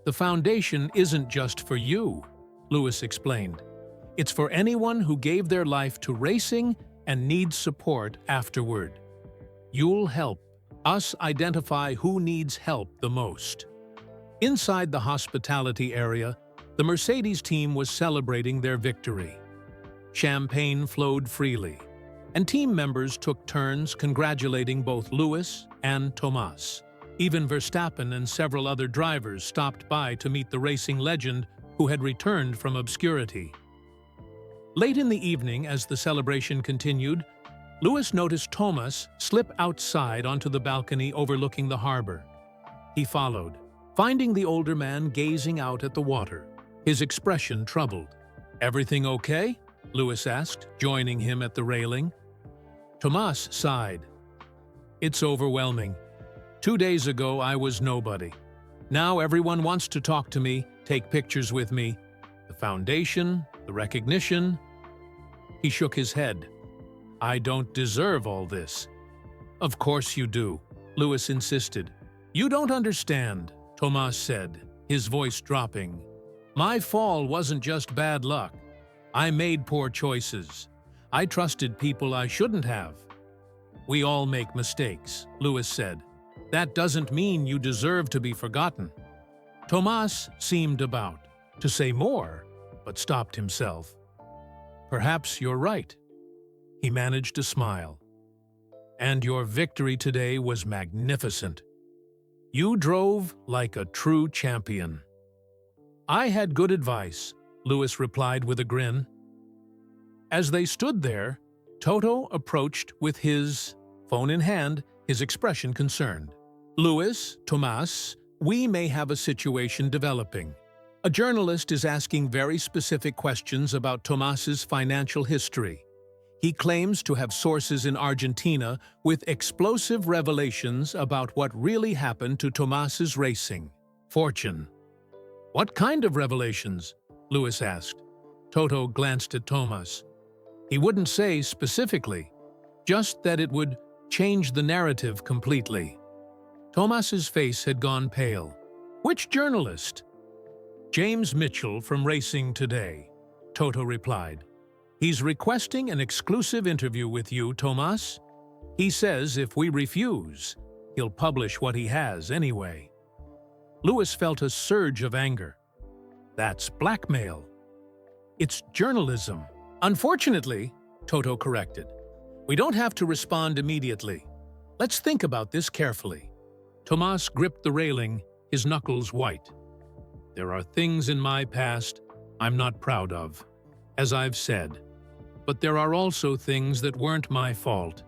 A: The foundation isn't just for you," Lewis explained. "It's for anyone who gave their life to racing and needs support afterward. You'll help us identify who needs help the most." Inside the hospitality area, the Mercedes team was celebrating their victory. Champagne flowed freely, and team members took turns congratulating both Lewis and Tomás. Even Verstappen and several other drivers stopped by to meet the racing legend who had returned from obscurity. Late in the evening, as the celebration continued, Lewis noticed Tomás slip outside onto the balcony overlooking the harbor. He followed, finding the older man gazing out at the water, his expression troubled. "Everything okay?" Lewis asked, joining him at the railing. Tomás sighed. "It's overwhelming. 2 days ago, I was nobody. Now everyone wants to talk to me, take pictures with me. The foundation, the recognition." He shook his head. "I don't deserve all this." "Of course you do," Lewis insisted. "You don't understand," Tomás said, his voice dropping. "My fall wasn't just bad luck. I made poor choices. I trusted people I shouldn't have." "We all make mistakes," Lewis said. "That doesn't mean you deserve to be forgotten." Tomás seemed about to say more, but stopped himself. "Perhaps you're right." He managed to smile. "And your victory today was magnificent. You drove like a true champion." "I had good advice," Lewis replied with a grin. As they stood there, Toto approached with his phone in hand, his expression concerned. "Lewis, Tomás, we may have a situation developing. A journalist is asking very specific questions about Tomas's financial history. He claims to have sources in Argentina with explosive revelations about what really happened to Tomas's racing fortune. "What kind of revelations?" Lewis asked. Toto glanced at Tomas. He wouldn't say specifically, just that it would change the narrative completely. Tomas's face had gone pale. "Which journalist?" "James Mitchell from Racing Today," Toto replied. "He's requesting an exclusive interview with you, Tomas. He says if we refuse, he'll publish what he has anyway." Lewis felt a surge of anger. "That's blackmail." "It's journalism." "Unfortunately," Toto corrected, "we don't have to respond immediately. Let's think about this carefully." Tomas gripped the railing, his knuckles white. "There are things in my past I'm not proud of, as I've said. But there are also things that weren't my fault.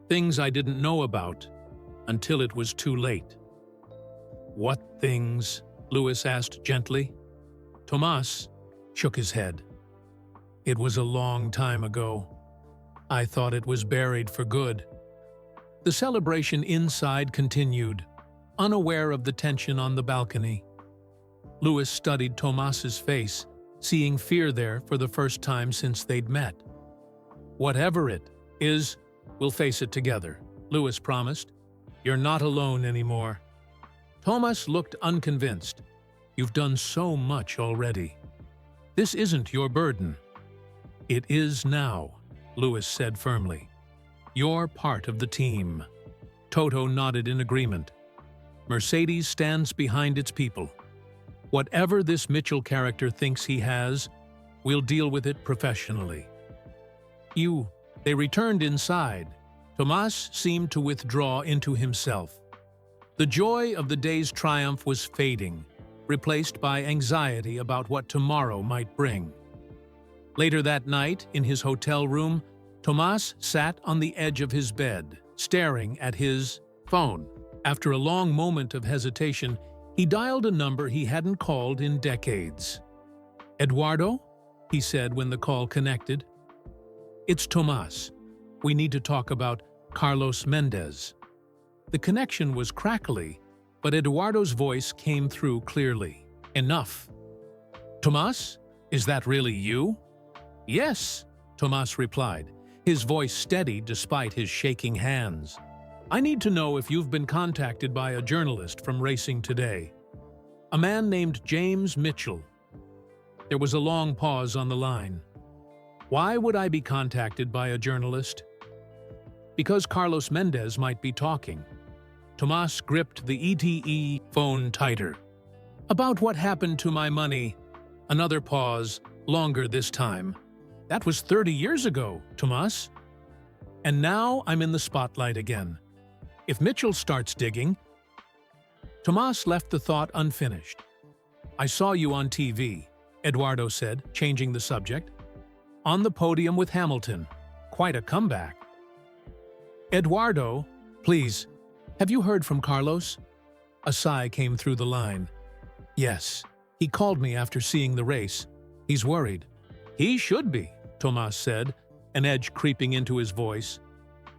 A: Things I didn't know about until it was too late." "What things?" Lewis asked gently. Tomas shook his head. "It was a long time ago. I thought it was buried for good." The celebration inside continued, unaware of the tension on the balcony. Lewis studied Tomas's face, seeing fear there for the first time since they'd met. "Whatever it is, we'll face it together," Lewis promised. "You're not alone anymore." Tomas looked unconvinced. "You've done so much already. This isn't your burden." "It is now," Lewis said firmly. "You're part of the team." Toto nodded in agreement. "Mercedes stands behind its people. Whatever this Mitchell character thinks he has, we'll deal with it professionally." They returned inside. Tomas seemed to withdraw into himself. The joy of the day's triumph was fading, replaced by anxiety about what tomorrow might bring. Later that night, in his hotel room, Tomas sat on the edge of his bed, staring at his phone. After a long moment of hesitation, he dialed a number he hadn't called in decades. "Eduardo?" he said when the call connected. "It's Tomas. We need to talk about Carlos Mendez." The connection was crackly, but Eduardo's voice came through clearly. "Enough." "Tomas? Is that really you?" "Yes," Tomas replied, his voice steady despite his shaking hands. "I need to know if you've been contacted by a journalist from Racing Today. A man named James Mitchell." There was a long pause on the line. "Why would I be contacted by a journalist?" "Because Carlos Mendez might be talking." Tomas gripped the ETE phone tighter. "About what happened to my money." Another pause, longer this time. "That was 30 years ago, Tomas. And now I'm in the spotlight again. If Mitchell starts digging..." Tomas left the thought unfinished. "I saw you on TV," Eduardo said, changing the subject. "On the podium with Hamilton. Quite a comeback." "Eduardo, please, have you heard from Carlos?" A sigh came through the line. "Yes, he called me after seeing the race. He's worried." "He should be," Tomas said, an edge creeping into his voice.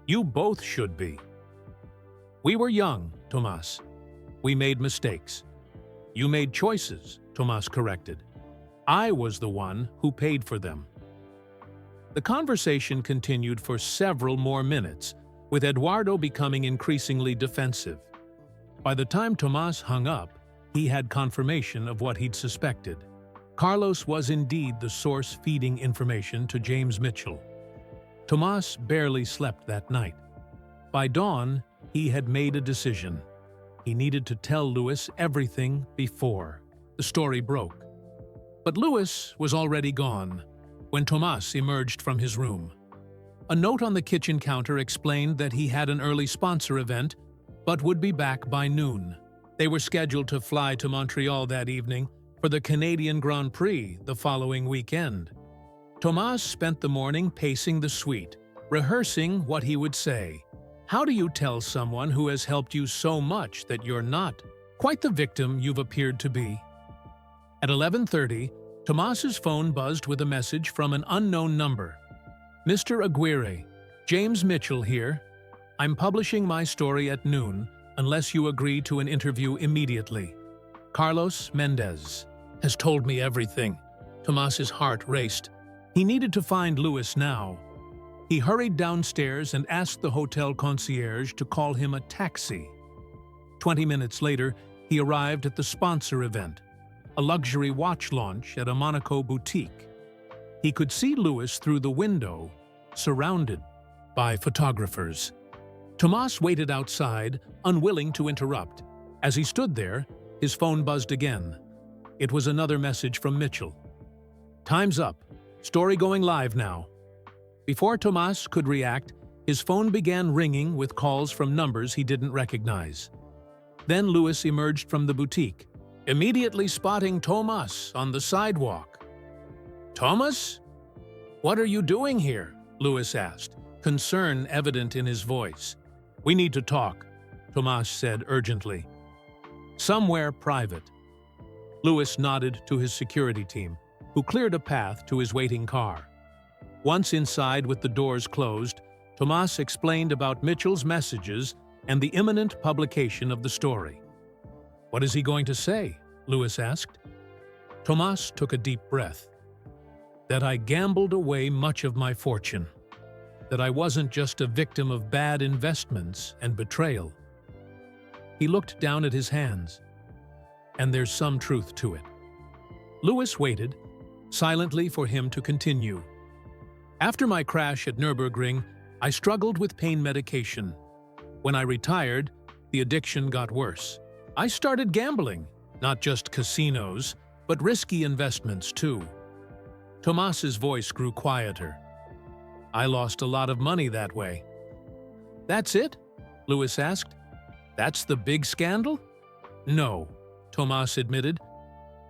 A: "You both should be." "We were young, Tomas. We made mistakes." "You made choices," Tomas corrected. "I was the one who paid for them." The conversation continued for several more minutes, with Eduardo becoming increasingly defensive. By the time Tomas hung up, he had confirmation of what he'd suspected. Carlos was indeed the source feeding information to James Mitchell. Tomas barely slept that night. By dawn, he had made a decision. He needed to tell Lewis everything before the story broke. But Lewis was already gone when Tomas emerged from his room. A note on the kitchen counter explained that he had an early sponsor event, but would be back by noon. They were scheduled to fly to Montreal that evening for the Canadian Grand Prix the following weekend. Tomas spent the morning pacing the suite, rehearsing what he would say. How do you tell someone who has helped you so much that you're not quite the victim you've appeared to be? At 11:30, Tomas's phone buzzed with a message from an unknown number. "Mr. Aguirre, James Mitchell here. I'm publishing my story at noon unless you agree to an interview immediately. Carlos Mendez has told me everything." Tomas's heart raced. He needed to find Luis now. He hurried downstairs and asked the hotel concierge to call him a taxi. 20 minutes later, he arrived at the sponsor event, a luxury watch launch at a Monaco boutique. He could see Luis through the window, surrounded by photographers. Tomas waited outside, unwilling to interrupt. As he stood there, his phone buzzed again. It was another message from Mitchell. "Time's up. Story going live now." Before Tomas could react, his phone began ringing with calls from numbers he didn't recognize. Then Luis emerged from the boutique, immediately spotting Tomas on the sidewalk. "Tomas? What are you doing here?" Luis asked, concern evident in his voice. "We need to talk," Tomas said urgently. "Somewhere private." Luis nodded to his security team, who cleared a path to his waiting car. Once inside with the doors closed, Tomas explained about Mitchell's messages and the imminent publication of the story. "What is he going to say?" Luis asked. Tomas took a deep breath. "That I gambled away much of my fortune. That I wasn't just a victim of bad investments and betrayal." He looked down at his hands. "And there's some truth to it." Luis waited, silently, for him to continue. "After my crash at Nürburgring, I struggled with pain medication. When I retired, the addiction got worse. I started gambling, not just casinos, but risky investments too." Tomas's voice grew quieter. "I lost a lot of money that way." "That's it?" Luis asked. "That's the big scandal?" "No," Tomas admitted.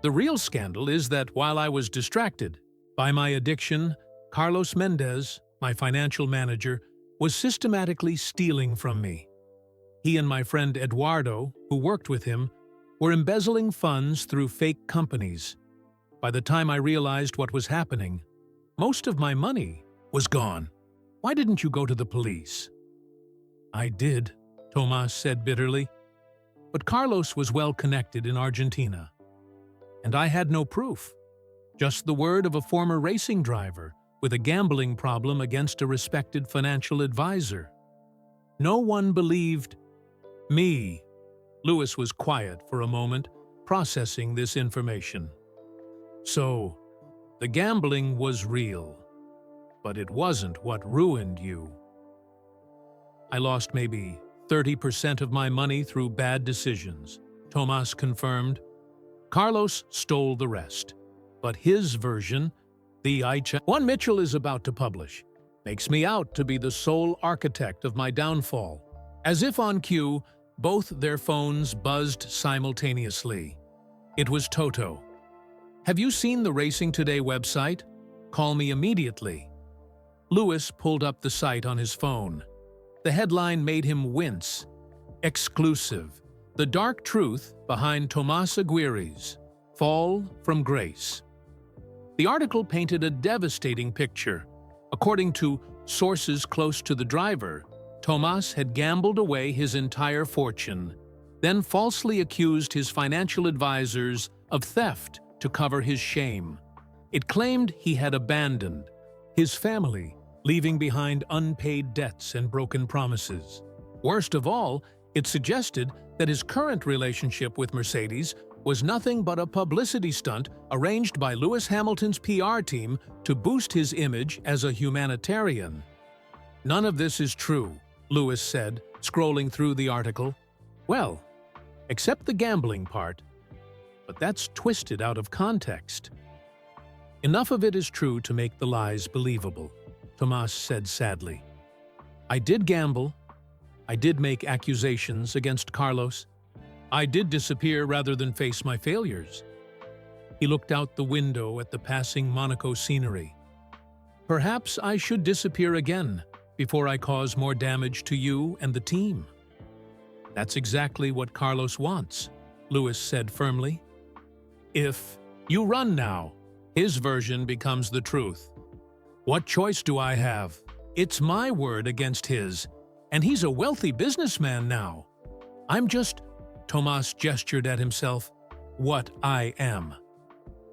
A: "The real scandal is that while I was distracted by my addiction, Carlos Mendez, my financial manager, was systematically stealing from me. He and my friend Eduardo, who worked with him, were embezzling funds through fake companies. By the time I realized what was happening, most of my money was gone. Why didn't you go to the police?" "I did," Tomas said bitterly. "But Carlos was well connected in Argentina. And I had no proof, just the word of a former racing driver with a gambling problem against a respected financial advisor. No one believed me." Luis was quiet for a moment, processing this information. "So, the gambling was real, but it wasn't what ruined you." "I lost maybe 30% of my money through bad decisions," Tomas confirmed. "Carlos stole the rest, but his version, one Mitchell is about to publish, makes me out to be the sole architect of my downfall." As if on cue, both their phones buzzed simultaneously. It was Toto. "Have you seen the Racing Today website? Call me immediately." Luis pulled up the site on his phone. The headline made him wince. "Exclusive: The dark truth behind Tomas Aguirre's fall from grace." The article painted a devastating picture. According to sources close to the driver, Tomas had gambled away his entire fortune, then falsely accused his financial advisors of theft to cover his shame. It claimed he had abandoned his family, leaving behind unpaid debts and broken promises. Worst of all, it suggested that his current relationship with Mercedes was nothing but a publicity stunt arranged by Lewis Hamilton's PR team to boost his image as a humanitarian. "None of this is true," Luis said, scrolling through the article. "Well, except the gambling part. But that's twisted out of context." "Enough of it is true to make the lies believable," Tomas said sadly. "I did gamble. I did make accusations against Carlos. I did disappear rather than face my failures." He looked out the window at the passing Monaco scenery. "Perhaps I should disappear again before I cause more damage to you and the team." "That's exactly what Carlos wants," Luis said firmly. "If You run now. His version becomes the truth. What choice do I have? It's my word against his, and he's a wealthy businessman now. I'm just, Tomas gestured at himself, what I am.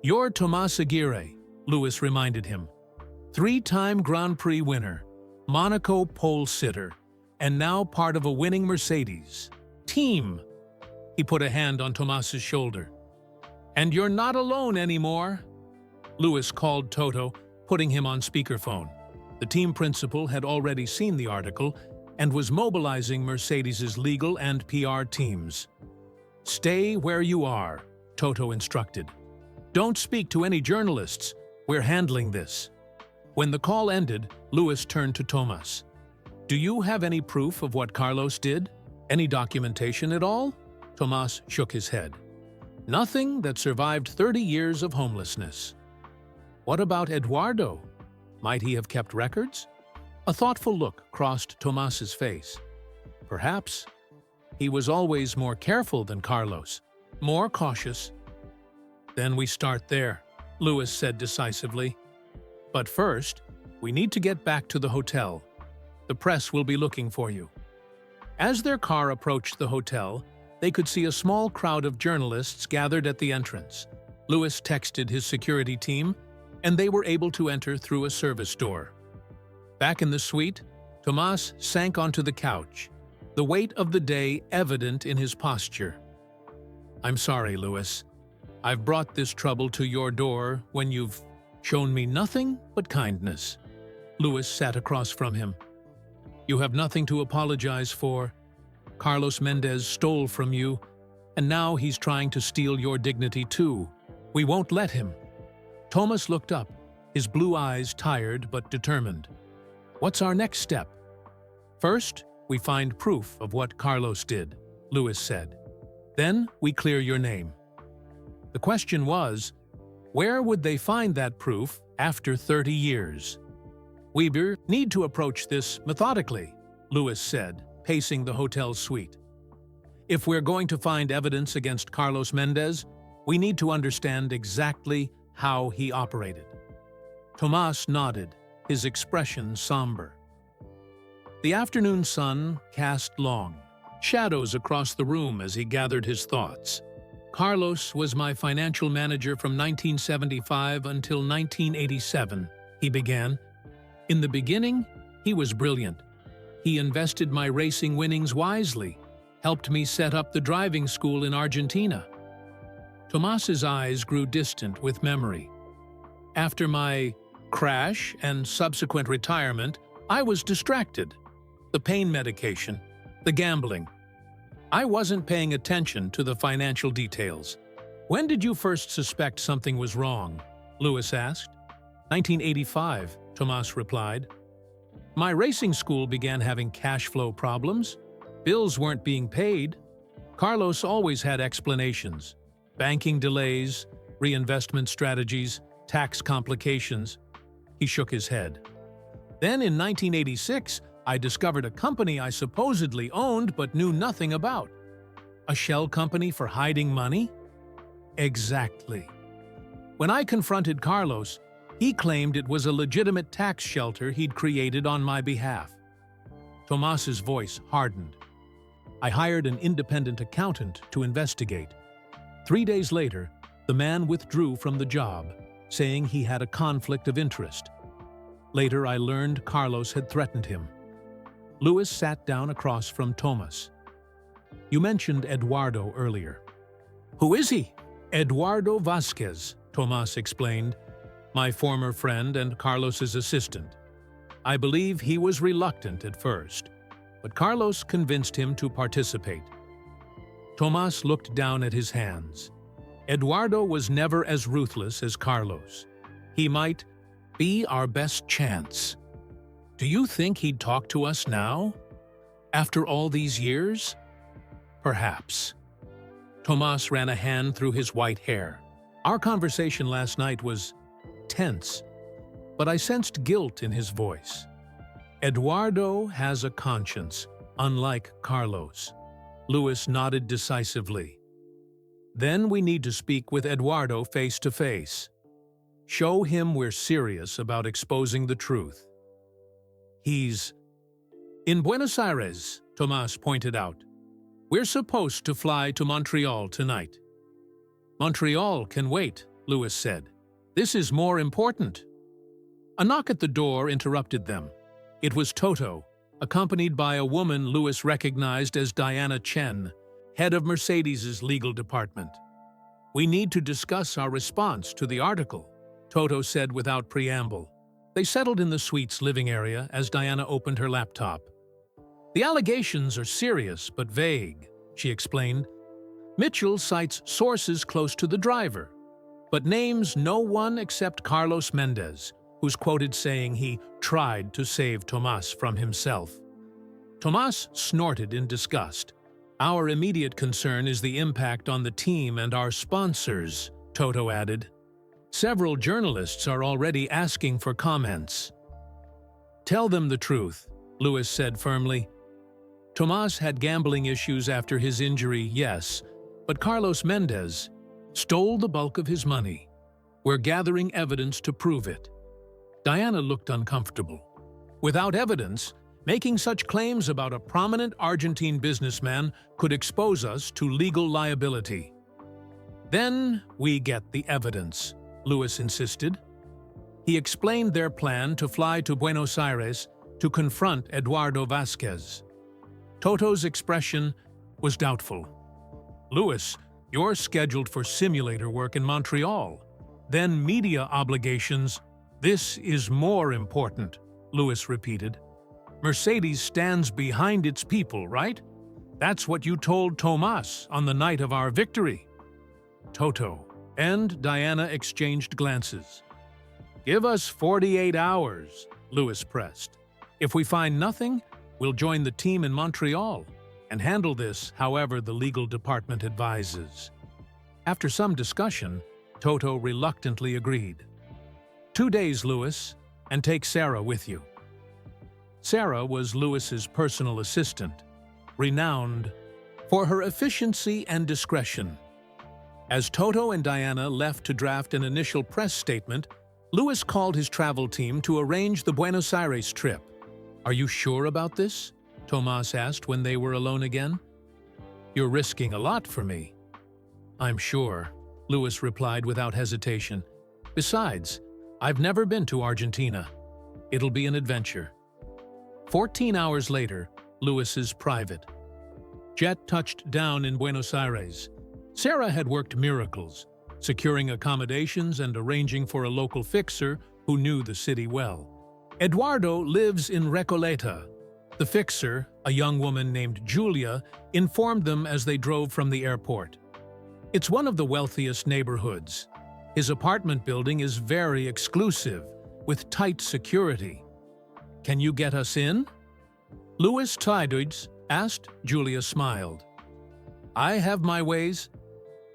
A: You're Tomas Aguirre, Lewis reminded him. 3-time Grand Prix winner, Monaco pole sitter, and now part of a winning Mercedes team. He put a hand on Tomas's shoulder. And you're not alone anymore. Lewis called Toto, putting him on speakerphone. The team principal had already seen the article and was mobilizing Mercedes's legal and PR teams. Stay where you are, Toto instructed. Don't speak to any journalists. We're handling this. When the call ended, Lewis turned to Tomas. Do you have any proof of what Carlos did? Any documentation at all? Tomas shook his head. Nothing that survived 30 years of homelessness. What about Eduardo? Might he have kept records? A thoughtful look crossed Tomas's face. Perhaps. He was always more careful than Carlos, more cautious. Then we start there, Lewis said decisively. But first, we need to get back to the hotel. The press will be looking for you. As their car approached the hotel, they could see a small crowd of journalists gathered at the entrance. Lewis texted his security team, and they were able to enter through a service door. Back in the suite, Tomas sank onto the couch, the weight of the day evident in his posture. I'm sorry, Lewis. I've brought this trouble to your door when you've shown me nothing but kindness. Lewis sat across from him. You have nothing to apologize for. Carlos Mendez stole from you, and now he's trying to steal your dignity too. We won't let him. Tomas looked up, his blue eyes tired but determined. What's our next step? First, we find proof of what Carlos did, Lewis said. Then we clear your name. The question was, where would they find that proof after 30 years? We need to approach this methodically, Lewis said, pacing the hotel suite. If we're going to find evidence against Carlos Mendez, we need to understand exactly how he operated. Tomas nodded, his expression somber. The afternoon sun cast long shadows across the room as he gathered his thoughts. Carlos was my financial manager from 1975 until 1987, he began. In the beginning, he was brilliant. He invested my racing winnings wisely, helped me set up the driving school in Argentina. Tomas's eyes grew distant with memory. After my crash and subsequent retirement, I was distracted. The pain medication, the gambling. I wasn't paying attention to the financial details. When did you first suspect something was wrong? Lewis asked. 1985, Tomas replied. My racing school began having cash flow problems. Bills weren't being paid. Carlos always had explanations. Banking delays, reinvestment strategies, tax complications. He shook his head. Then in 1986, I discovered a company I supposedly owned but knew nothing about. A shell company for hiding money? Exactly. When I confronted Carlos, he claimed it was a legitimate tax shelter he'd created on my behalf. Tomas's voice hardened. I hired an independent accountant to investigate. 3 days later, the man withdrew from the job, saying he had a conflict of interest. Later, I learned Carlos had threatened him. Lewis sat down across from Tomas. You mentioned Eduardo earlier. Who is he? Eduardo Vasquez, Tomas explained. My former friend and Carlos's assistant. I believe he was reluctant at first, but Carlos convinced him to participate. Tomas looked down at his hands. Eduardo was never as ruthless as Carlos. He might be our best chance. Do you think he'd talk to us now? After all these years? Perhaps. Tomas ran a hand through his white hair. Our conversation last night was tense, but I sensed guilt in his voice. Eduardo has a conscience, unlike Carlos. Lewis nodded decisively. Then we need to speak with Eduardo face to face. Show him we're serious about exposing the truth. He's in Buenos Aires, Tomás pointed out. We're supposed to fly to Montreal tonight. Montreal can wait, Louis said. This is more important. A knock at the door interrupted them. It was Toto, accompanied by a woman Louis recognized as Diana Chen, head of Mercedes's legal department. We need to discuss our response to the article, Toto said without preamble. They settled in the suite's living area as Diana opened her laptop. The allegations are serious but vague, she explained. Mitchell cites sources close to the driver, but names no one except Carlos Mendez, who's quoted saying he tried to save Tomás from himself. Tomás snorted in disgust. Our immediate concern is the impact on the team and our sponsors, Toto added. Several journalists are already asking for comments. Tell them the truth, Louis said firmly. Tomás had gambling issues after his injury, yes, but Carlos Mendez stole the bulk of his money. We're gathering evidence to prove it. Diana looked uncomfortable. Without evidence, making such claims about a prominent Argentine businessman could expose us to legal liability. Then we get the evidence, Louis insisted. He explained their plan to fly to Buenos Aires to confront Eduardo Vázquez. Toto's expression was doubtful. Louis, you're scheduled for simulator work in Montreal. Then media obligations. This is more important, Louis repeated. Mercedes stands behind its people, right? That's what you told Tomás on the night of our victory. Toto and Diana exchanged glances. Give us 48 hours, Louis pressed. If we find nothing, we'll join the team in Montreal and handle this however the legal department advises. After some discussion, Toto reluctantly agreed. 2 days, Louis, and take Sarah with you. Sarah was Louis's personal assistant, renowned for her efficiency and discretion. As Toto and Diana left to draft an initial press statement, Louis called his travel team to arrange the Buenos Aires trip. Are you sure about this? Tomás asked when they were alone again. You're risking a lot for me. I'm sure, Louis replied without hesitation. Besides, I've never been to Argentina. It'll be an adventure. 14 hours later, Louis's private jet touched down in Buenos Aires. Sarah had worked miracles, securing accommodations and arranging for a local fixer who knew the city well. Eduardo lives in Recoleta. The fixer, a young woman named Julia, informed them as they drove from the airport. It's one of the wealthiest neighborhoods. His apartment building is very exclusive, with tight security. Can you get us in? Louis Taidudes asked. Julia smiled. I have my ways.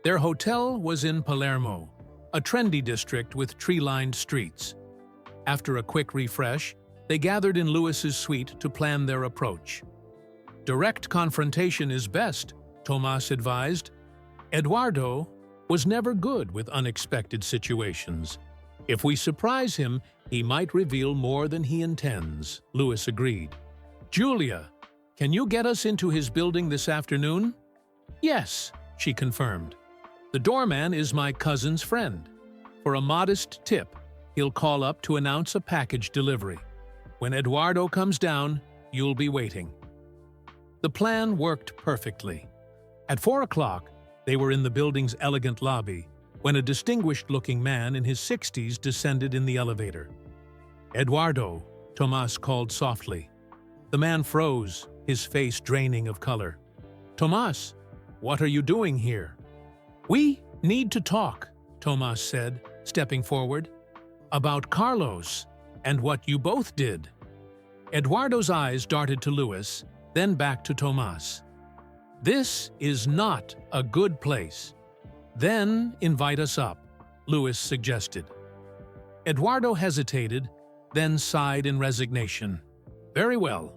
A: Their hotel was in Palermo, a trendy district with tree-lined streets. After a quick refresh, they gathered in Louis's suite to plan their approach. Direct confrontation is best, Tomás advised. Eduardo was never good with unexpected situations. If we surprise him, he might reveal more than he intends, Louis agreed. Julia, can you get us into his building this afternoon? Yes, she confirmed. The doorman is my cousin's friend. For a modest tip, he'll call up to announce a package delivery. When Eduardo comes down, you'll be waiting. The plan worked perfectly. At 4 o'clock, they were in the building's elegant lobby when a distinguished-looking man in his 60s descended in the elevator. Eduardo, Tomás called softly. The man froze, his face draining of color. Tomás, what are you doing here? We need to talk, Tomás said, stepping forward. About Carlos and what you both did. Eduardo's eyes darted to Louis, then back to Tomás. This is not a good place. Then invite us up, Louis suggested. Eduardo hesitated, then sighed in resignation. Very well.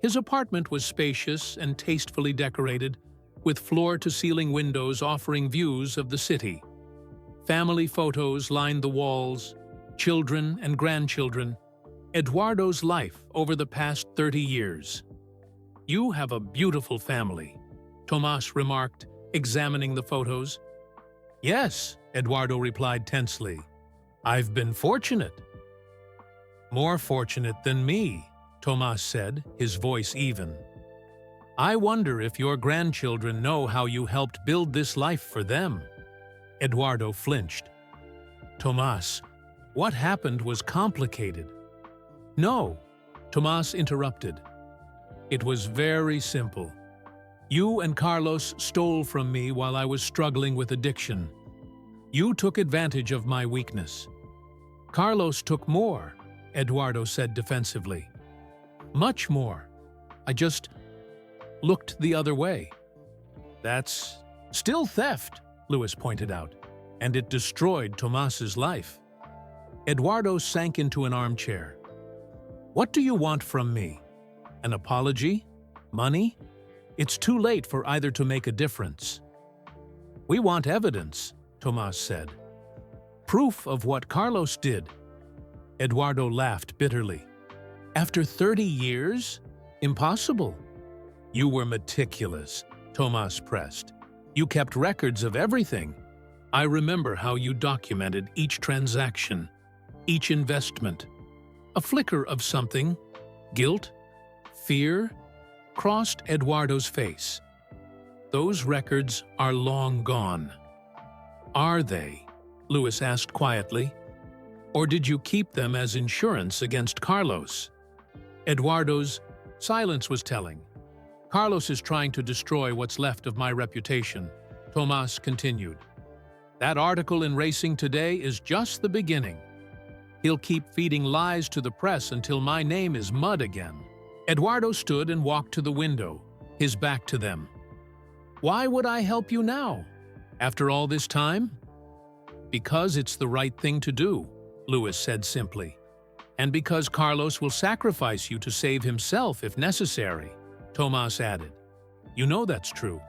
A: His apartment was spacious and tastefully decorated, with floor-to-ceiling windows offering views of the city. Family photos lined the walls, children and grandchildren, Eduardo's life over the past 30 years. "You have a beautiful family," Tomas remarked, examining the photos. "Yes," Eduardo replied tensely. "I've been fortunate." "More fortunate than me," Tomas said, his voice even. "I wonder if your grandchildren know how you helped build this life for them." Eduardo flinched. "Tomas, what happened was complicated." "No," Tomas interrupted. "It was very simple. You and Carlos stole from me while I was struggling with addiction. You took advantage of my weakness." "Carlos took more," Eduardo said defensively. "Much more. I just looked the other way." "That's still theft," Luis pointed out, "and it destroyed Tomas's life." Eduardo sank into an armchair. "What do you want from me? An apology? Money? It's too late for either to make a difference." "We want evidence," Tomas said. "Proof of what Carlos did." Eduardo laughed bitterly. "After 30 years? Impossible." "You were meticulous," Tomas pressed. "You kept records of everything. I remember how you documented each transaction, each investment. A flicker of something, guilt, fear, crossed Eduardo's face. "Those records are long gone." "Are they?" Luis asked quietly. "Or did you keep them as insurance against Carlos?" Eduardo's silence was telling. "Carlos is trying to destroy what's left of my reputation," Tomas continued. "That article in Racing Today is just the beginning. He'll keep feeding lies to the press until my name is mud again." Eduardo stood and walked to the window, his back to them. "Why would I help you now? After all this time?" "Because it's the right thing to do," Luis said simply. "And because Carlos will sacrifice you to save himself if necessary," Tomas added. "You know that's true."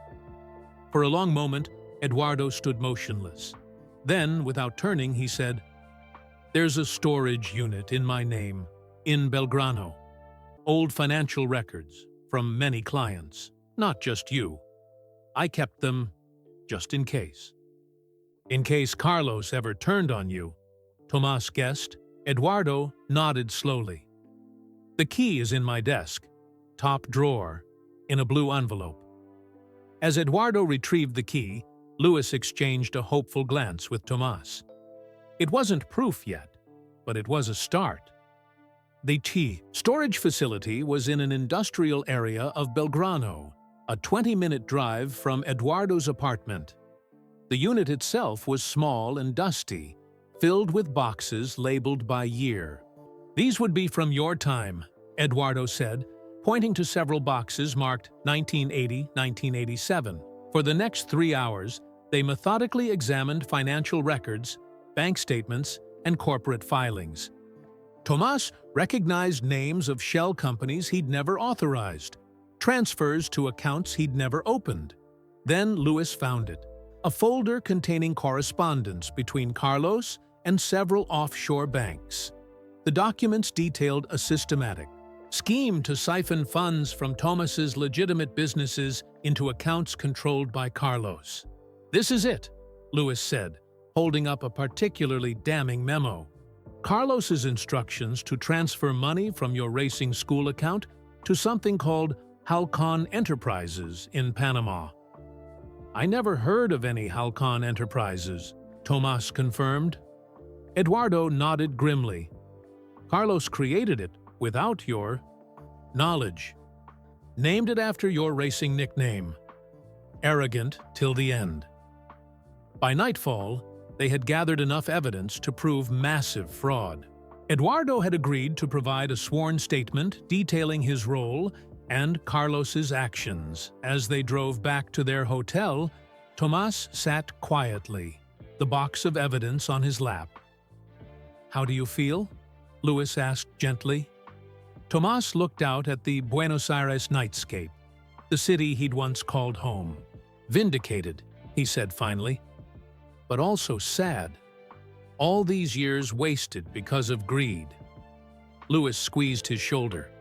A: For a long moment, Eduardo stood motionless. Then, without turning, he said, "There's a storage unit in my name, in Belgrano. Old financial records from many clients, not just you. I kept them just in case." "In case Carlos ever turned on you," Tomas guessed. Eduardo nodded slowly. "The key is in my desk, top drawer, in a blue envelope." As Eduardo retrieved the key, Luis exchanged a hopeful glance with Tomas. It wasn't proof yet, but it was a start. The storage facility was in an industrial area of Belgrano, a 20-minute drive from Eduardo's apartment. The unit itself was small and dusty, filled with boxes labeled by year. "These would be from your time," Eduardo said, pointing to several boxes marked 1980-1987. For the next 3 hours, they methodically examined financial records, bank statements, and corporate filings. Tomas recognized names of shell companies he'd never authorized, transfers to accounts he'd never opened. Then Luis found it, a folder containing correspondence between Carlos and several offshore banks. The documents detailed a systematic scheme to siphon funds from Tomas's legitimate businesses into accounts controlled by Carlos. "This is it," Luis said, holding up a particularly damning memo. "Carlos's instructions to transfer money from your racing school account to something called Halcon Enterprises in Panama." "I never heard of any Halcon Enterprises," Tomas confirmed. Eduardo nodded grimly. "Carlos created it without your knowledge. Named it after your racing nickname. Arrogant till the end." By nightfall, they had gathered enough evidence to prove massive fraud. Eduardo had agreed to provide a sworn statement detailing his role and Carlos's actions. As they drove back to their hotel, Tomas sat quietly, the box of evidence on his lap. "How do you feel?" Luis asked gently. Tomas looked out at the Buenos Aires nightscape, the city he'd once called home. Vindicated, he said finally, but also sad. All these years wasted because of greed. Lewis squeezed his shoulder.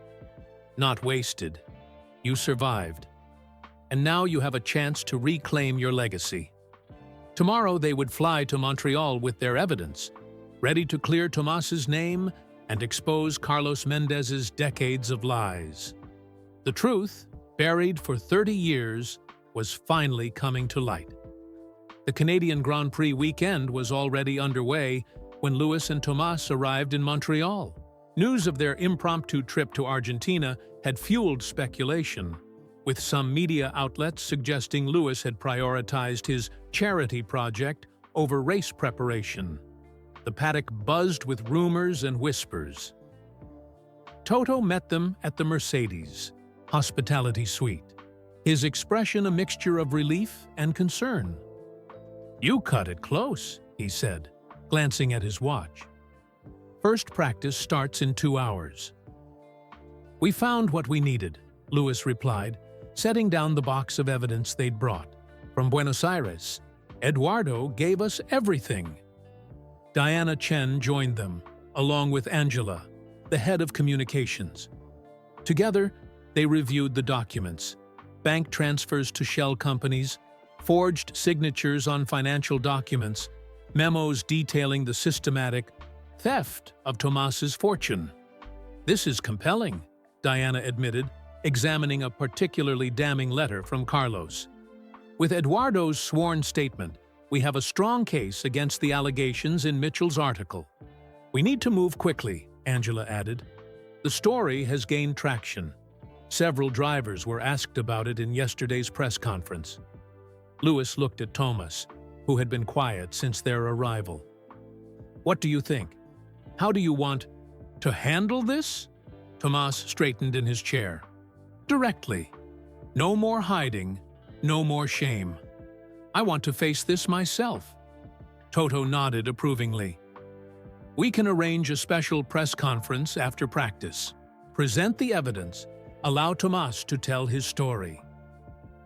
A: Not wasted. You survived. And now you have a chance to reclaim your legacy. Tomorrow they would fly to Montreal with their evidence, ready to clear Tomas's name and expose Carlos Mendez's decades of lies. The truth, buried for 30 years, was finally coming to light. The Canadian Grand Prix weekend was already underway when Lewis and Tomas arrived in Montreal. News of their impromptu trip to Argentina had fueled speculation, with some media outlets suggesting Lewis had prioritized his charity project over race preparation. The paddock buzzed with rumors and whispers. Toto met them at the Mercedes hospitality suite, his expression a mixture of relief and concern. "You cut it close," he said, glancing at his watch. "First practice starts in 2 hours." "We found what we needed," Lewis replied, setting down the box of evidence they'd brought. "From Buenos Aires, Eduardo gave us everything." Diana Chen joined them, along with Angela, the head of communications. Together, they reviewed the documents, bank transfers to shell companies, forged signatures on financial documents, memos detailing the systematic theft of Tomas's fortune. "This is compelling," Diana admitted, examining a particularly damning letter from Carlos. "With Eduardo's sworn statement, we have a strong case against the allegations in Mitchell's article. We need to move quickly," Angela added. "The story has gained traction. Several drivers were asked about it in yesterday's press conference." Lewis looked at Tomas, who had been quiet since their arrival. "What do you think? How do you want to handle this?" Tomas straightened in his chair. "Directly. No more hiding, no more shame. I want to face this myself." Toto nodded approvingly. "We can arrange a special press conference after practice. Present the evidence. Allow Tomas to tell his story."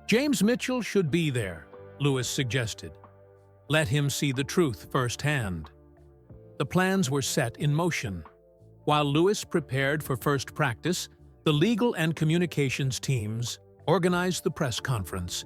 A: "James Mitchell should be there," Lewis suggested. "Let him see the truth firsthand." The plans were set in motion. While Lewis prepared for first practice, the legal and communications teams organized the press conference.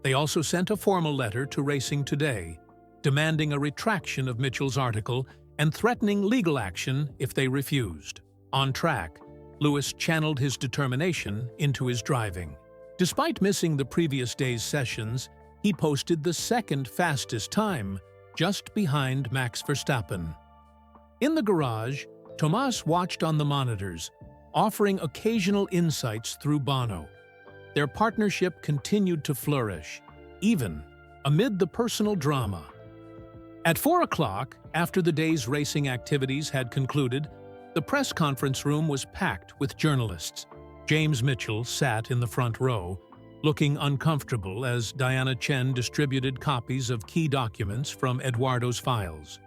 A: They also sent a formal letter to Racing Today, demanding a retraction of Mitchell's article and threatening legal action if they refused. On track, Lewis channeled his determination into his driving. Despite missing the previous day's sessions, he posted the second fastest time, just behind Max Verstappen. In the garage, Tomas watched on the monitors, offering occasional insights through Bono. Their partnership continued to flourish, even amid the personal drama. At 4 o'clock, after the day's racing activities had concluded, the press conference room was packed with journalists. James Mitchell sat in the front row, looking uncomfortable as Diana Chen distributed copies of key documents from Eduardo's files.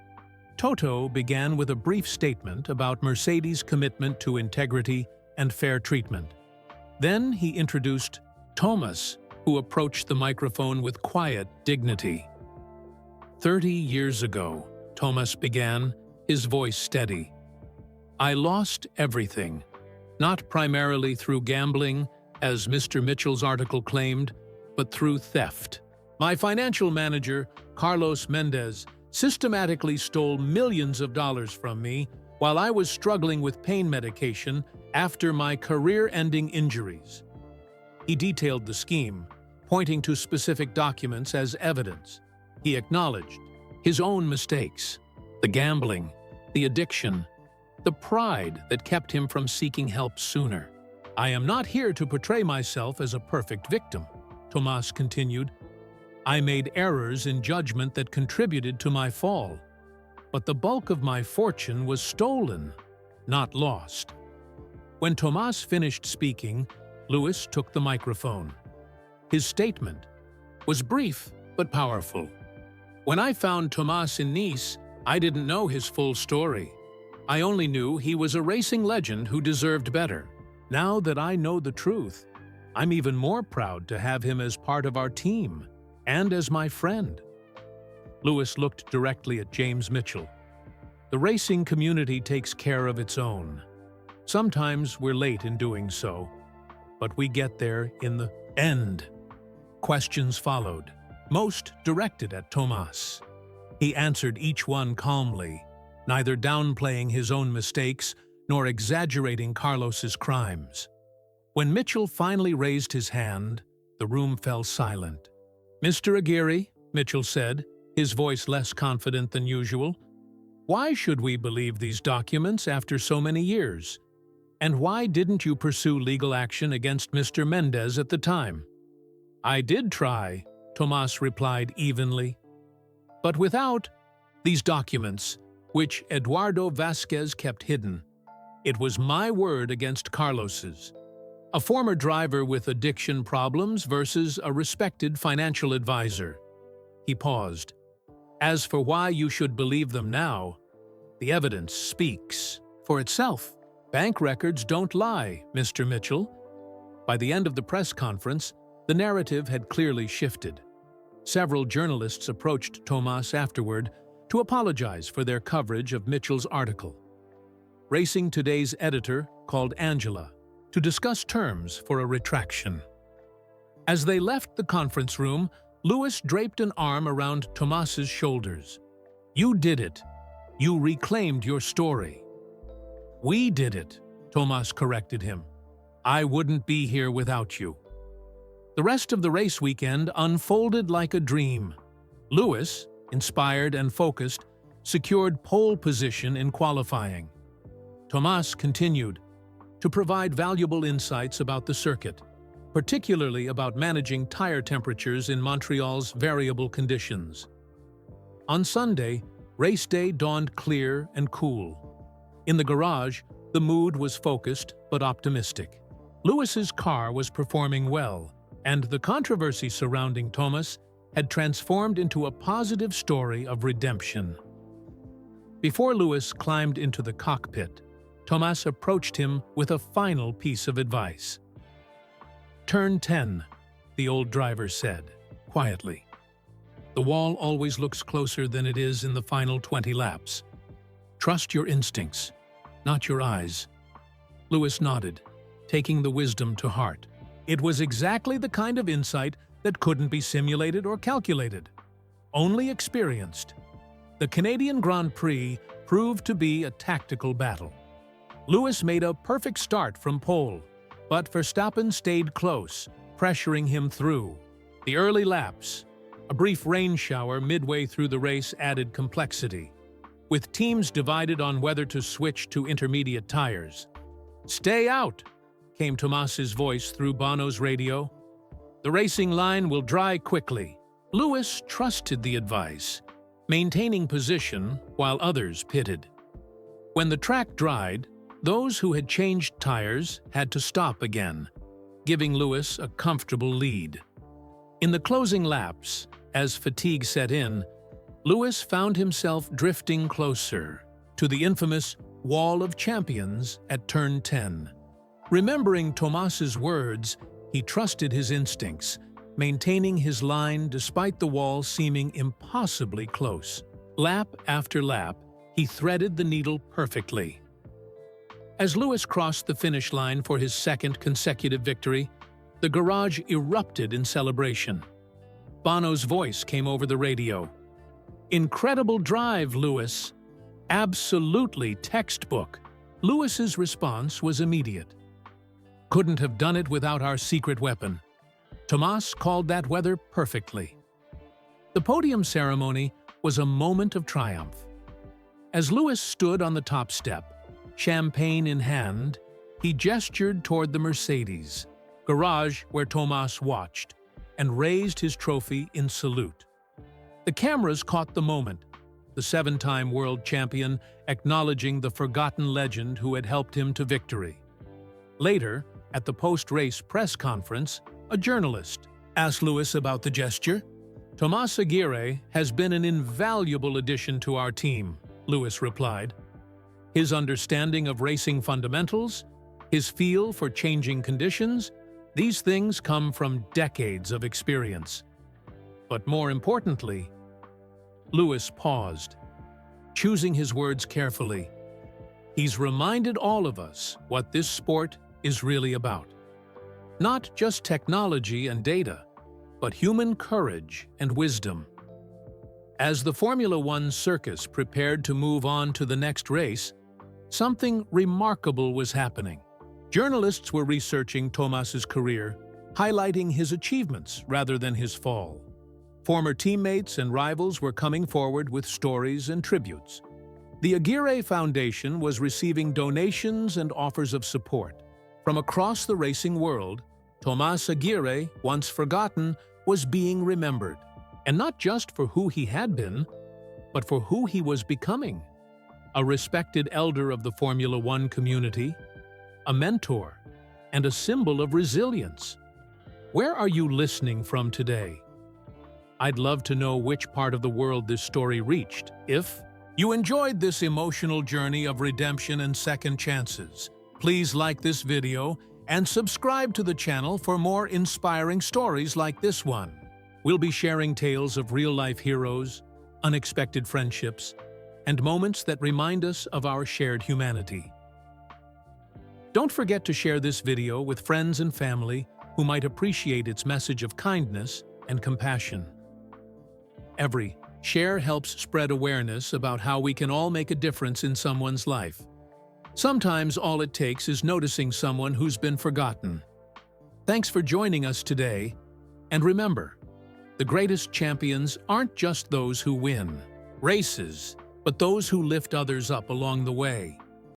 A: Toto began with a brief statement about Mercedes' commitment to integrity and fair treatment. Then he introduced Tomas, who approached the microphone with quiet dignity. 30 years ago, Tomas began, his voice steady. "I lost everything, not primarily through gambling, as Mr. Mitchell's article claimed, but through theft. My financial manager, Carlos Mendez, systematically stole millions of dollars from me while I was struggling with pain medication after my career-ending injuries." He detailed the scheme, pointing to specific documents as evidence. He acknowledged his own mistakes, the gambling, the addiction, the pride that kept him from seeking help sooner. "I am not here to portray myself as a perfect victim," Tomas continued. "I made errors in judgment that contributed to my fall, but the bulk of my fortune was stolen, not lost." When Tomas finished speaking, Lewis took the microphone. His statement was brief but powerful. "When I found Tomas in Nice, I didn't know his full story. I only knew he was a racing legend who deserved better. Now that I know the truth, I'm even more proud to have him as part of our team." and as my friend." Lewis looked directly at James Mitchell. "The racing community takes care of its own. Sometimes we're late in doing so, but we get there in the end." Questions followed, most directed at Tomas. He answered each one calmly, neither downplaying his own mistakes nor exaggerating Carlos's crimes. When Mitchell finally raised his hand, the room fell silent. "Mr. Aguirre," Mitchell said, his voice less confident than usual, "why should we believe these documents after so many years? And why didn't you pursue legal action against Mr. Mendez at the time?" "I did try," Tomas replied evenly. "But without these documents, which Eduardo Vasquez kept hidden, it was my word against Carlos's. A former driver with addiction problems versus a respected financial advisor." He paused. "As for why you should believe them now, the evidence speaks for itself. Bank records don't lie, Mr. Mitchell." By the end of the press conference, the narrative had clearly shifted. Several journalists approached Tomas afterward to apologize for their coverage of Mitchell's article. Racing Today's editor called Angela to discuss terms for a retraction. As they left the conference room, Lewis draped an arm around Tomas's shoulders. "You did it. You reclaimed your story." "We did it," Tomas corrected him. "I wouldn't be here without you." The rest of the race weekend unfolded like a dream. Lewis, inspired and focused, secured pole position in qualifying. Tomas continued to provide valuable insights about the circuit, particularly about managing tire temperatures in Montreal's variable conditions. On Sunday, race day dawned clear and cool. In the garage, the mood was focused but optimistic. Lewis's car was performing well, and the controversy surrounding Tomas had transformed into a positive story of redemption. Before Lewis climbed into the cockpit, Tomas approached him with a final piece of advice. "Turn 10, the old driver said, quietly. "The wall always looks closer than it is in the final 20 laps. Trust your instincts, not your eyes." Lewis nodded, taking the wisdom to heart. It was exactly the kind of insight that couldn't be simulated or calculated, only experienced. The Canadian Grand Prix proved to be a tactical battle. Lewis made a perfect start from pole, but Verstappen stayed close, pressuring him through. The early laps, a brief rain shower midway through the race added complexity, with teams divided on whether to switch to intermediate tires. "Stay out," came Tomas's voice through Bono's radio. "The racing line will dry quickly." Lewis trusted the advice, maintaining position while others pitted. When the track dried, those who had changed tires had to stop again, giving Lewis a comfortable lead. In the closing laps, as fatigue set in, Lewis found himself drifting closer to the infamous Wall of Champions at turn 10. Remembering Tomas's words, he trusted his instincts, maintaining his line despite the wall seeming impossibly close. Lap after lap, he threaded the needle perfectly. As Lewis crossed the finish line for his second consecutive victory, the garage erupted in celebration. Bono's voice came over the radio. "Incredible drive, Lewis. Absolutely textbook." Lewis's response was immediate. "Couldn't have done it without our secret weapon." Tomas called that weather perfectly. The podium ceremony was a moment of triumph. As Lewis stood on the top step, champagne in hand, he gestured toward the Mercedes garage where Tomas watched, and raised his trophy in salute. The cameras caught the moment, the seven-time world champion acknowledging the forgotten legend who had helped him to victory. Later, at the post-race press conference, a journalist asked Lewis about the gesture. "Tomas Aguirre has been an invaluable addition to our team," Lewis replied. "His understanding of racing fundamentals, his feel for changing conditions, these things come from decades of experience." But more importantly, Lewis paused, choosing his words carefully. He's reminded all of us what this sport is really about. Not just technology and data, but human courage and wisdom. As the Formula One circus prepared to move on to the next race, something remarkable was happening. Journalists were researching Tomas's career, highlighting his achievements rather than his fall. Former teammates and rivals were coming forward with stories and tributes. The Aguirre Foundation was receiving donations and offers of support. From across the racing world, Tomas Aguirre, once forgotten, was being remembered. And not just for who he had been, but for who he was becoming. A respected elder of the Formula One community, a mentor, and a symbol of resilience. Where are you listening from today? I'd love to know which part of the world this story reached. If you enjoyed this emotional journey of redemption and second chances, please like this video and subscribe to the channel for more inspiring stories like this one. We'll be sharing tales of real-life heroes, unexpected friendships, and moments that remind us of our shared humanity. Don't forget to share this video with friends and family who might appreciate its message of kindness and compassion. Every share helps spread awareness about how we can all make a difference in someone's life. Sometimes all it takes is noticing someone who's been forgotten. Thanks for joining us today, and remember, the greatest champions aren't just those who win races, but those who lift others up along the way.